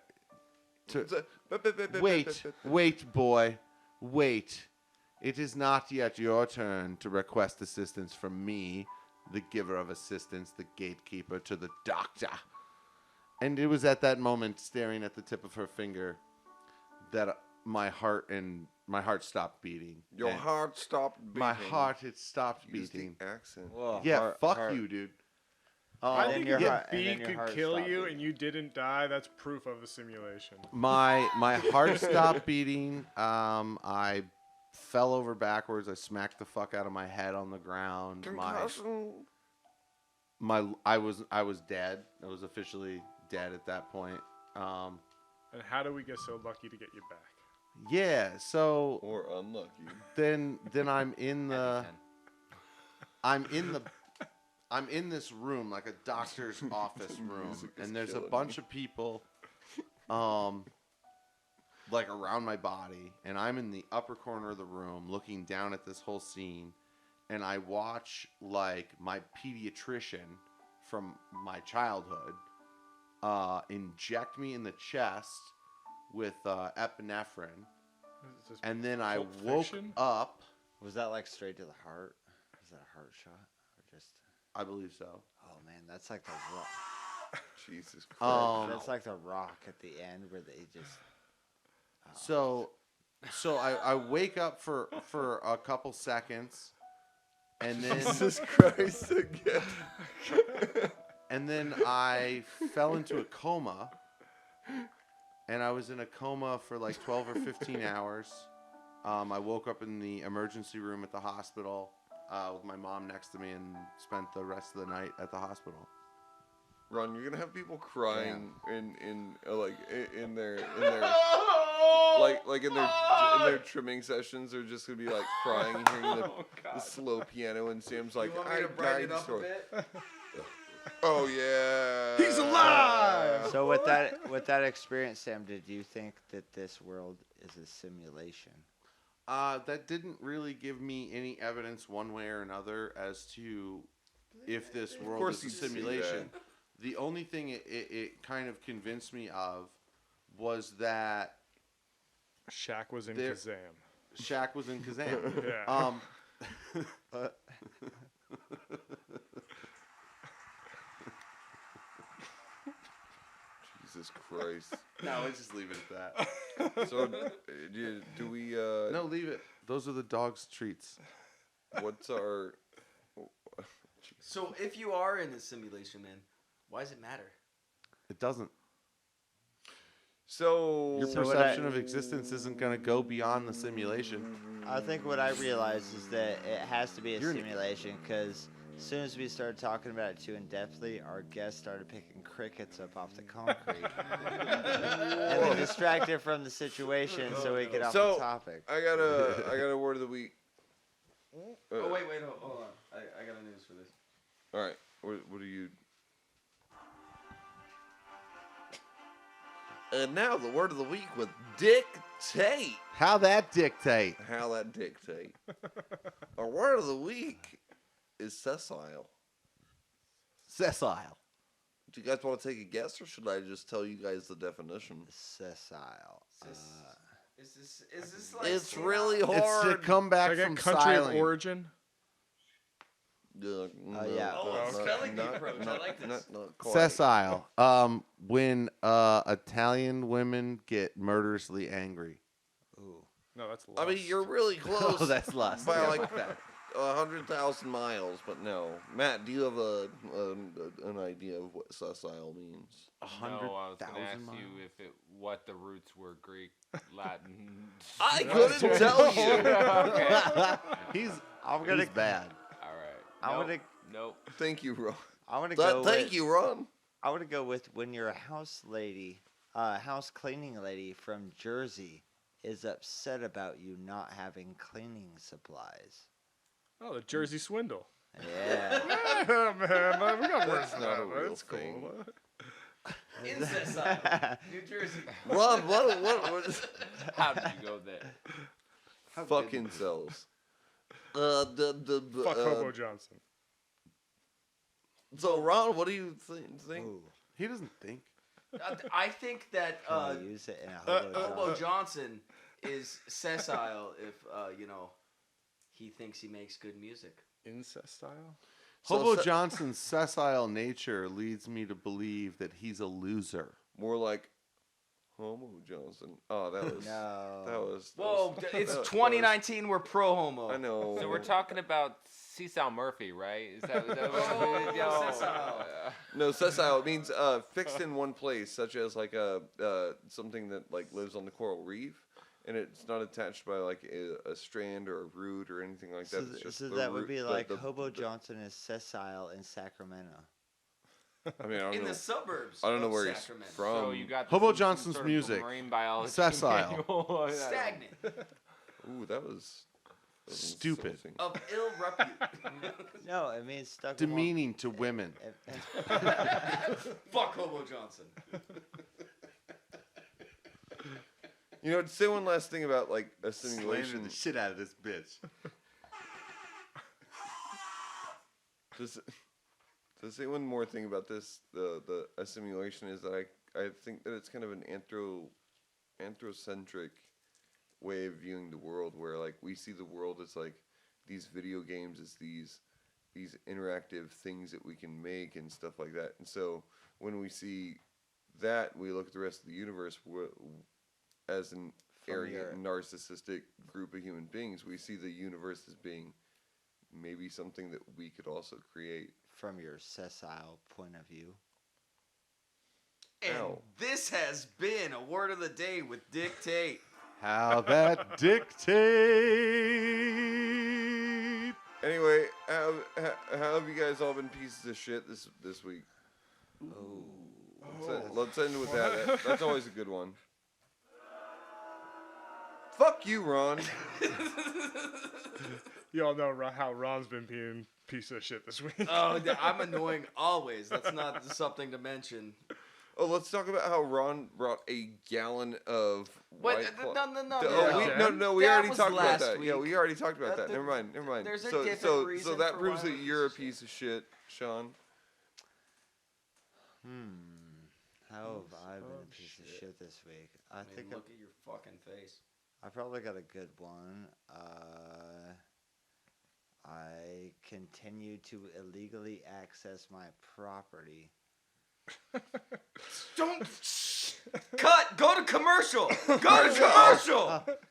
to wait, boy, wait. It is not yet your turn to request assistance from me, the giver of assistance, the gatekeeper to the doctor. And it was at that moment, staring at the tip of her finger, that my heart stopped beating. Your And heart stopped beating. my heart had stopped Use beating. the accent. Well, Yeah, fuck you, dude. I and think your if heart- a and then bee your could heart kill stopped you beating. and you didn't die, that's proof of a simulation. My heart stopped beating. I fell over backwards. I smacked the fuck out of my head on the ground. Concussion. I was dead. I was officially dead at that point. And how do we get so lucky to get you back? Yeah. So Or unlucky. then I'm in the Happy 10. I'm in this room, like a doctor's office room, Music is and there's a killing bunch me. of people like around my body, and I'm in the upper corner of the room looking down at this whole scene, and I watch like my pediatrician from my childhood inject me in the chest with epinephrine, Is this and then I Pulp woke Fiction? up. Was that like straight to the heart? Was that a heart shot? Or just. I believe so. Oh man, that's like the rock. Jesus Christ. That's like the rock at the end where they just. So I wake up for a couple seconds, and then Jesus Christ again. and then I fell into a coma, and I was in a coma for like 12 or 15 hours. I woke up in the emergency room at the hospital with my mom next to me, and spent the rest of the night at the hospital. Ron, you're gonna have people crying in their like in their trimming sessions. They're just gonna be like crying, hearing the slow piano, and Sam's like, "I died so." Oh yeah. He's alive! So with that experience, Sam, did you think that this world is a simulation? That didn't really give me any evidence one way or another as to if this world course is a you'd see simulation. The only thing it kind of convinced me of was that Shaq was in There- Kazam. Shaq was in Kazam. Yeah. Jesus Christ. No, let's just leave it at that. So do we? No, leave it. Those are the dog's treats. What's our? So if you are in a simulation, man, why does it matter? It doesn't. So Your So what perception I- of existence isn't going to go beyond the simulation. I think what I realized is that it has to be a You're- simulation because As soon as we started talking about it too in-depthly, our guest started picking crickets up off the concrete. And then distracted from the situation so we get off So- the topic. I got a word of the week. Oh wait, hold on. I got a news for this. All right. What do you? And now the word of the week with dictate. How that dictate? How that dictate. Our word of the week is sessile. Sessile. Do you guys want to take a guess, or should I just tell you guys the definition? Sessile. Is this like? It's really It's to hard. come back Like a from country styling. of origin. Yeah. Oh, spelling bee approach. I like this. Not quite. Sessile. When Italian women get murderously angry. Ooh. No, that's lust. I mean, you're really close. Oh, that's lust. By Yeah, like fuck that. 100,000 miles, but no. Matt, do you have an idea of what sessile means? No, I was going to 100,000 ask miles. you if what the roots were Greek, Latin. I couldn't tell you. Okay. He's I'm bad. All right. I'm Nope. gonna- Nope. Thank you, Ron. I want to go. Thank you, Ron. I want to go with when your house lady, house cleaning lady from Jersey, is upset about you not having cleaning supplies. Oh, the Jersey swindle. Yeah. Yeah, man, we got worse That's than not that. a real That's cool. thing. Incest side, New Jersey. Ron, what is How did you go there? fucking cells? Fuck Hobo Johnson. So, Ron, what do you think? Ooh. He doesn't think. I think that Can we use it in a hobo Hobo job? Johnson is sessile if he thinks he makes good music. Incest style? Hobo se- Johnson's sessile nature leads me to believe that he's a loser. More like Homo Johnson. Oh, that was No. that was. that Whoa, was- it's that was- 2019. We're pro homo. I know. So we're talking about Cecil Murphy, right? Is that Oh, Yo, sessile. No, sessile means fixed in one place, such as like something that like lives on the coral reef, and it's not attached by like a strand or a root or anything like that. It's just So the that would root- be the- like the- Hobo the- Johnson is sessile in Sacramento. I mean, I don't In know. the suburbs. I don't know of where he's Sacramento. from. So you got Hobo some Johnson's sort of music. marine biology Sessile. manual. Stagnant. Ooh, that was Stupid. insulting. Of ill repute. No, it means stuck along- Demeaning to women. Fuck Hobo Johnson. You know, to say one last thing about like a Slandering simulation. the shit out of this bitch. To say one more thing about this, a simulation is that I think that it's kind of an anthrocentric way of viewing the world, where like we see the world as like these video games, as these interactive things that we can make and stuff like that. And so when we see that, we look at the rest of the universe as an From arrogant, your- narcissistic group of human beings. We see the universe as being maybe something that we could also create. From your sessile point of view. And Ow. this has been a word of the day with Dictate. How that dictate. Anyway, how have you guys all been pieces of shit this week? Oh. Let's end with that. That's always a good one. Fuck you, Ron. Y'all know how Ron's been being piece of shit this week. Oh, I'm annoying always. That's not something to mention. Oh, let's talk about how Ron brought a gallon of. Wait, White Claw- no. We That already was talked about last that. Yeah, week. we already talked about that. That- Never mind. there's a so, different so reason that for proves why that I'm a you're a piece piece of shit, Sean. How have I been a piece of shit this week? I think look at your fucking face. I probably got a good one. I continue to illegally access my property. Don't cut. Go to commercial. Go to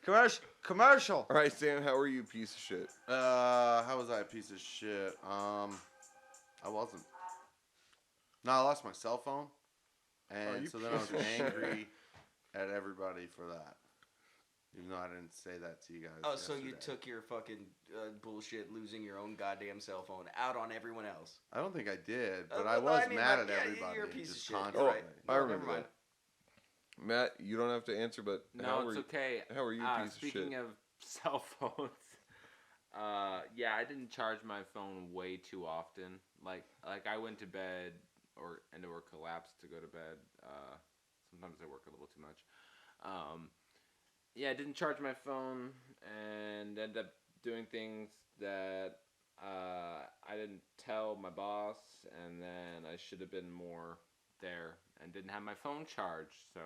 commercial. Commercial. All right, Sam, how are you, piece of shit? How was I a piece of shit? I wasn't. No, I lost my cell phone, and you so then I was piece of shit. angry at everybody for that. Even though I didn't say that to you guys. Oh, so you yesterday. took your fucking bullshit losing your own goddamn cell phone out on everyone else. I don't think I did, but Well, I was I mean, mad like, at yeah, everybody. you're a piece of just shit. You're constantly. right. I No, remember never mind. that. Matt, you don't have to answer, but how No, are it's you, okay. how are you, piece of shit? Speaking of cell phones, yeah, I didn't charge my phone way too often. Like I went to bed or collapsed to go to bed. Sometimes I work a little too much. Yeah, I didn't charge my phone and ended up doing things that I didn't tell my boss, and then I should have been more there and didn't have my phone charged. So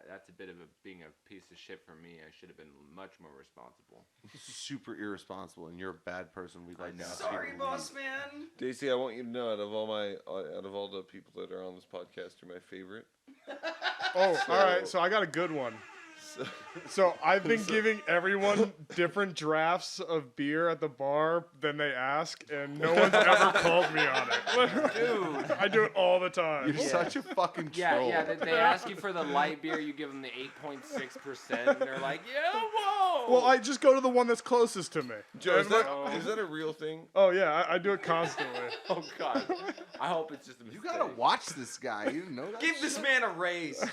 that's a bit of being a piece of shit for me. I should have been much more responsible. Super irresponsible, and you're a bad person. We'd like to ask you Sorry, to boss leave. man. Daisy, I want you to know, out of all the people that are on this podcast, you're my favorite. Oh, So- all right. So I got a good one. So I've been giving everyone different drafts of beer at the bar than they ask, and no one's ever called me on it. Dude. I do it all the time. You're such a fucking troll. Yeah, they ask you for the light beer, you give them the 8.6%, and they're like, yeah, whoa! Well, I just go to the one that's closest to me. Joe, is And that a real thing? Oh yeah, I do it constantly. Oh, God. I hope it's just a mistake. You gotta watch this guy. You know that. Give this man a raise.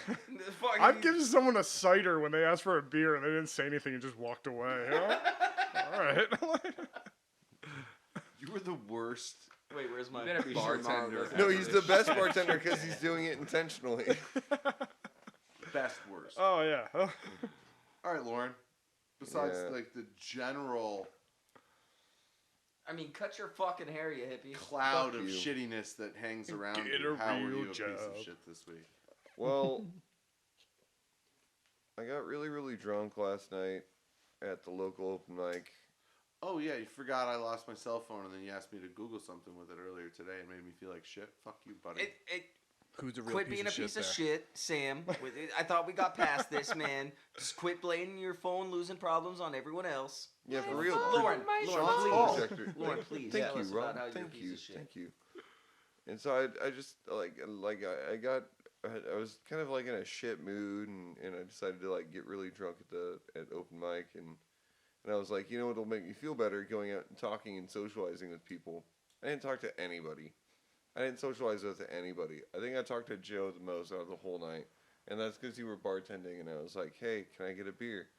I've given someone a cider when they asked for a beer and they didn't say anything and just walked away. You know? All right. You were the worst. Wait, where's my You better be sure Mara bartender. listens No, to he's this the best shit. bartender because he's doing it intentionally. Best worst. Oh yeah. All right, Lauren. Besides, Yeah. like the general I mean, cut your fucking hair, you hippie. cloud Fuck of you. shittiness that hangs around Get you, a how were real you a piece job. of shit this week? Well, I got really, really drunk last night at the local open mic. Oh yeah, you forgot I lost my cell phone, and then you asked me to Google something with it earlier today, and made me feel like shit. Fuck you, buddy. Who's a real Quit piece being of a piece shit of there? shit, Sam. I thought we got past this, man. Just quit blaming your phone losing problems on everyone else. Yeah, for real. Lauren, Sean's please. fault. Projector. Lauren, please. Thank tell you, us Ron. about how you're a Thank piece you. of shit. Thank you. And so I just I was kind of like in a shit mood, and I decided to like get really drunk at open mic, and I was like, you know what'll make me feel better, going out and talking and socializing with people. I didn't talk to anybody. I didn't socialize with anybody. I think I talked to Joe the most out of the whole night, and that's because you were bartending, and I was like, hey, can I get a beer?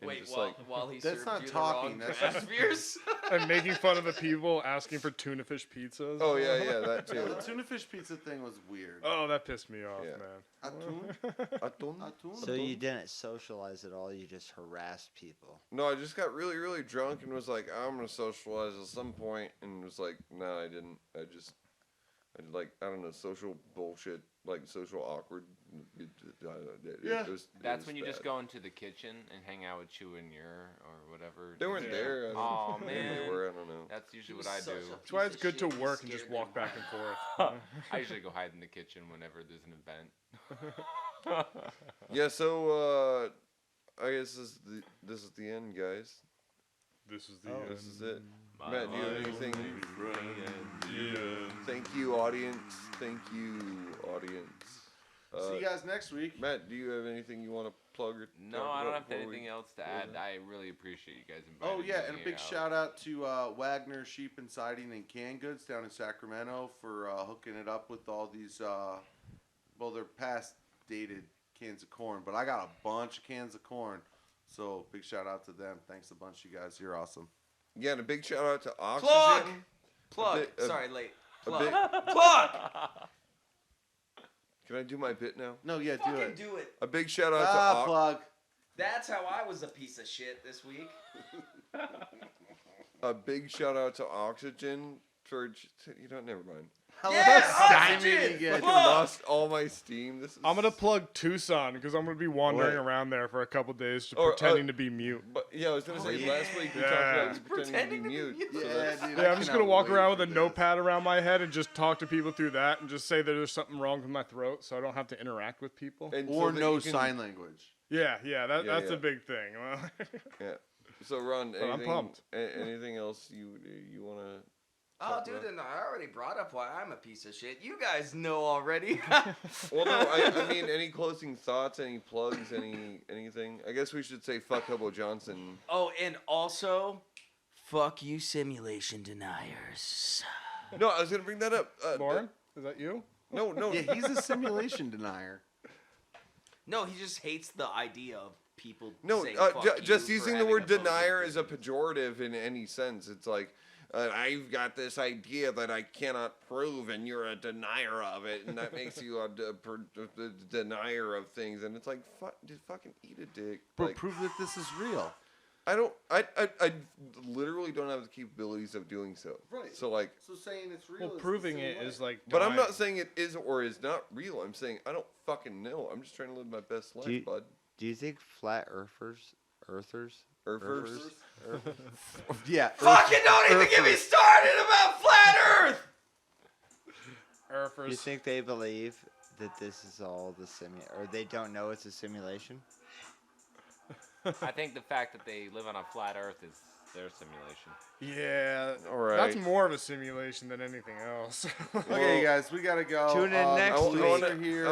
And Wait, just while he That's served not you talking, the wrong that's craft beers. And making fun of the people asking for tuna fish pizzas. Oh yeah, that Yeah, too. the tuna fish pizza thing was weird. Oh, that pissed me off, Yeah. man. Atún? Atún? Atún? So you didn't socialize at all. You just harassed people. No, I just got really, really drunk and was like, I'm gonna socialize at some point, and was like, no, I didn't. I don't know, social bullshit, like social awkward. That's when you just go into the kitchen and hang out with Chew and Ur or whatever. They weren't Yeah. there. Aw, Maybe man. they were. I don't know. That's usually He what I was do. such a That's why piece it's of good to shit, work he and just scared walk me. back and forth. I usually go hide in the kitchen whenever there's an event. Yeah. So I guess this is the end, guys. This is the Oh. end. This is it. My Matt, do you have anything? Thank you, audience. Thank you, audience. See you guys next week. Matt, do you have anything you want to plug or No, talk I don't about have before we anything else to close add. out? I really appreciate you guys inviting Oh me. yeah, and a big out. shout out to Wagner Sheep and Siding and Canned Goods down in Sacramento for hooking it up with all these. Well, they're past dated cans of corn, but I got a bunch of cans of corn. So big shout out to them. Thanks a bunch, you guys. You're awesome. Yeah, and a big shout out to Oxygen. Plug! Plug. bit- a- Sorry, late. a Plug. bit- Plug! Can I do my bit now? No, yeah, do Fucking it. do it. A big shout out to Plug. That's how I was a piece of shit this week. a big shout out to Oxygen for never mind. Yeah, Stymie Oxygen! again. I Plug! lost all my steam. This is I'm gonna plug Tucson because I'm gonna be wandering What? around there for a couple days, just Or, pretending to be mute. But yeah, I was gonna say yeah. last week we Yeah. talked about you Pretending pretending to to be be mute. mute. So Yeah, that's- dude. Yeah, I'm just gonna walk around with a this. notepad around my head and just talk to people through that, and just say that there's something wrong with my throat, so I don't have to interact with people. and Or so that no you can- sign language. Yeah, Yeah, that's yeah. a big thing. Yeah. So Ron, But I'm anything, pumped. anything else you wanna Oh, talk dude, about. and I already brought up why I'm a piece of shit. You guys know already. Well, no, I mean, any closing thoughts, any plugs, anything? I guess we should say fuck Hobo Johnson. Oh, and also, fuck you, simulation deniers. No, I was gonna bring that up. Loren, is that you? No, no. Yeah, he's a simulation denier. No, he just hates the idea of people No, saying fuck just you for using the having word opposing denier is a opinions. pejorative in any sense. It's like, I've got this idea that I cannot prove, and you're a denier of it, and that makes you a denier of things. And it's like, just fucking eat a dick. But Like, prove that this is real. I literally don't have the capabilities of doing so. Right. So like, So saying it's real. Well, proving it is like. but I'm not dying. saying it is or is not real. I'm saying I don't fucking know. I'm just trying to live my best life, bud. Do you think flat earthers? Yeah. Fucking don't even get me started about flat Earth! Do you Earthers. think they believe that this is all the or they don't know it's a simulation? I think the fact that they live on a flat Earth is their simulation. Yeah. All right. That's more of a simulation than anything else. Okay, guys, we gotta go. Tune in next I week.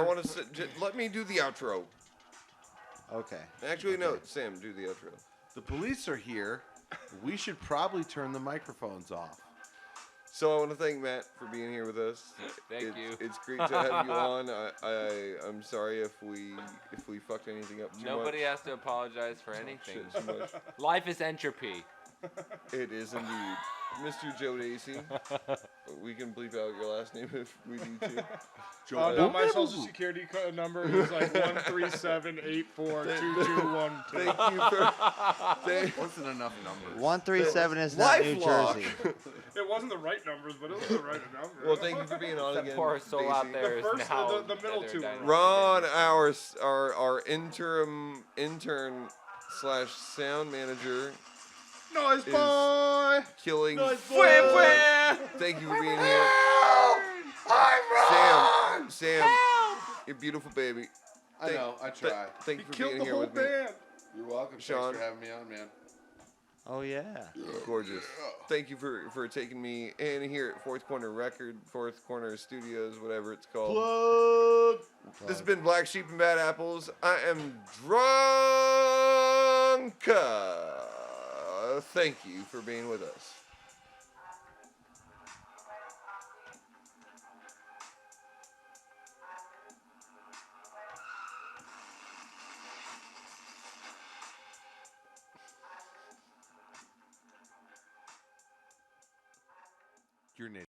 want to let me do the outro. Okay. Actually, no, Sam, do the outro. The police are here. We should probably turn the microphones off. So I want to thank Matt for being here with us. Thank you. It's great to have you on. I'm sorry if we fucked anything up too Nobody much. has to apologize for anything. Shit, too much. Life is entropy. It is indeed. Mr. Joe Dacey. We can bleep out your last name if we need to. Oh no, my social security number is like 137842212. Thank you for Wasn't enough numbers. 137 is not New LifeLock. Jersey. It wasn't the right numbers, but it was the right number. Well, thank you for being on That again. poor soul out Dacey. there is The first- now. the middle dead or two dying. were Ron, our interim intern / sound manager, Noise is- boy. killing. Noise boy. Thank you for being here. Sam, you're beautiful, baby. I know. I try. Thank He you for killed being the here whole with me. band. You're welcome. Sean. Thanks for having me on, man. Oh yeah. Gorgeous. Thank you for taking me in here at Fourth Corner Studios, whatever it's called. Plug. This has been Black Sheep and Bad Apples. I am drunk. Thank you for being with us. Your name.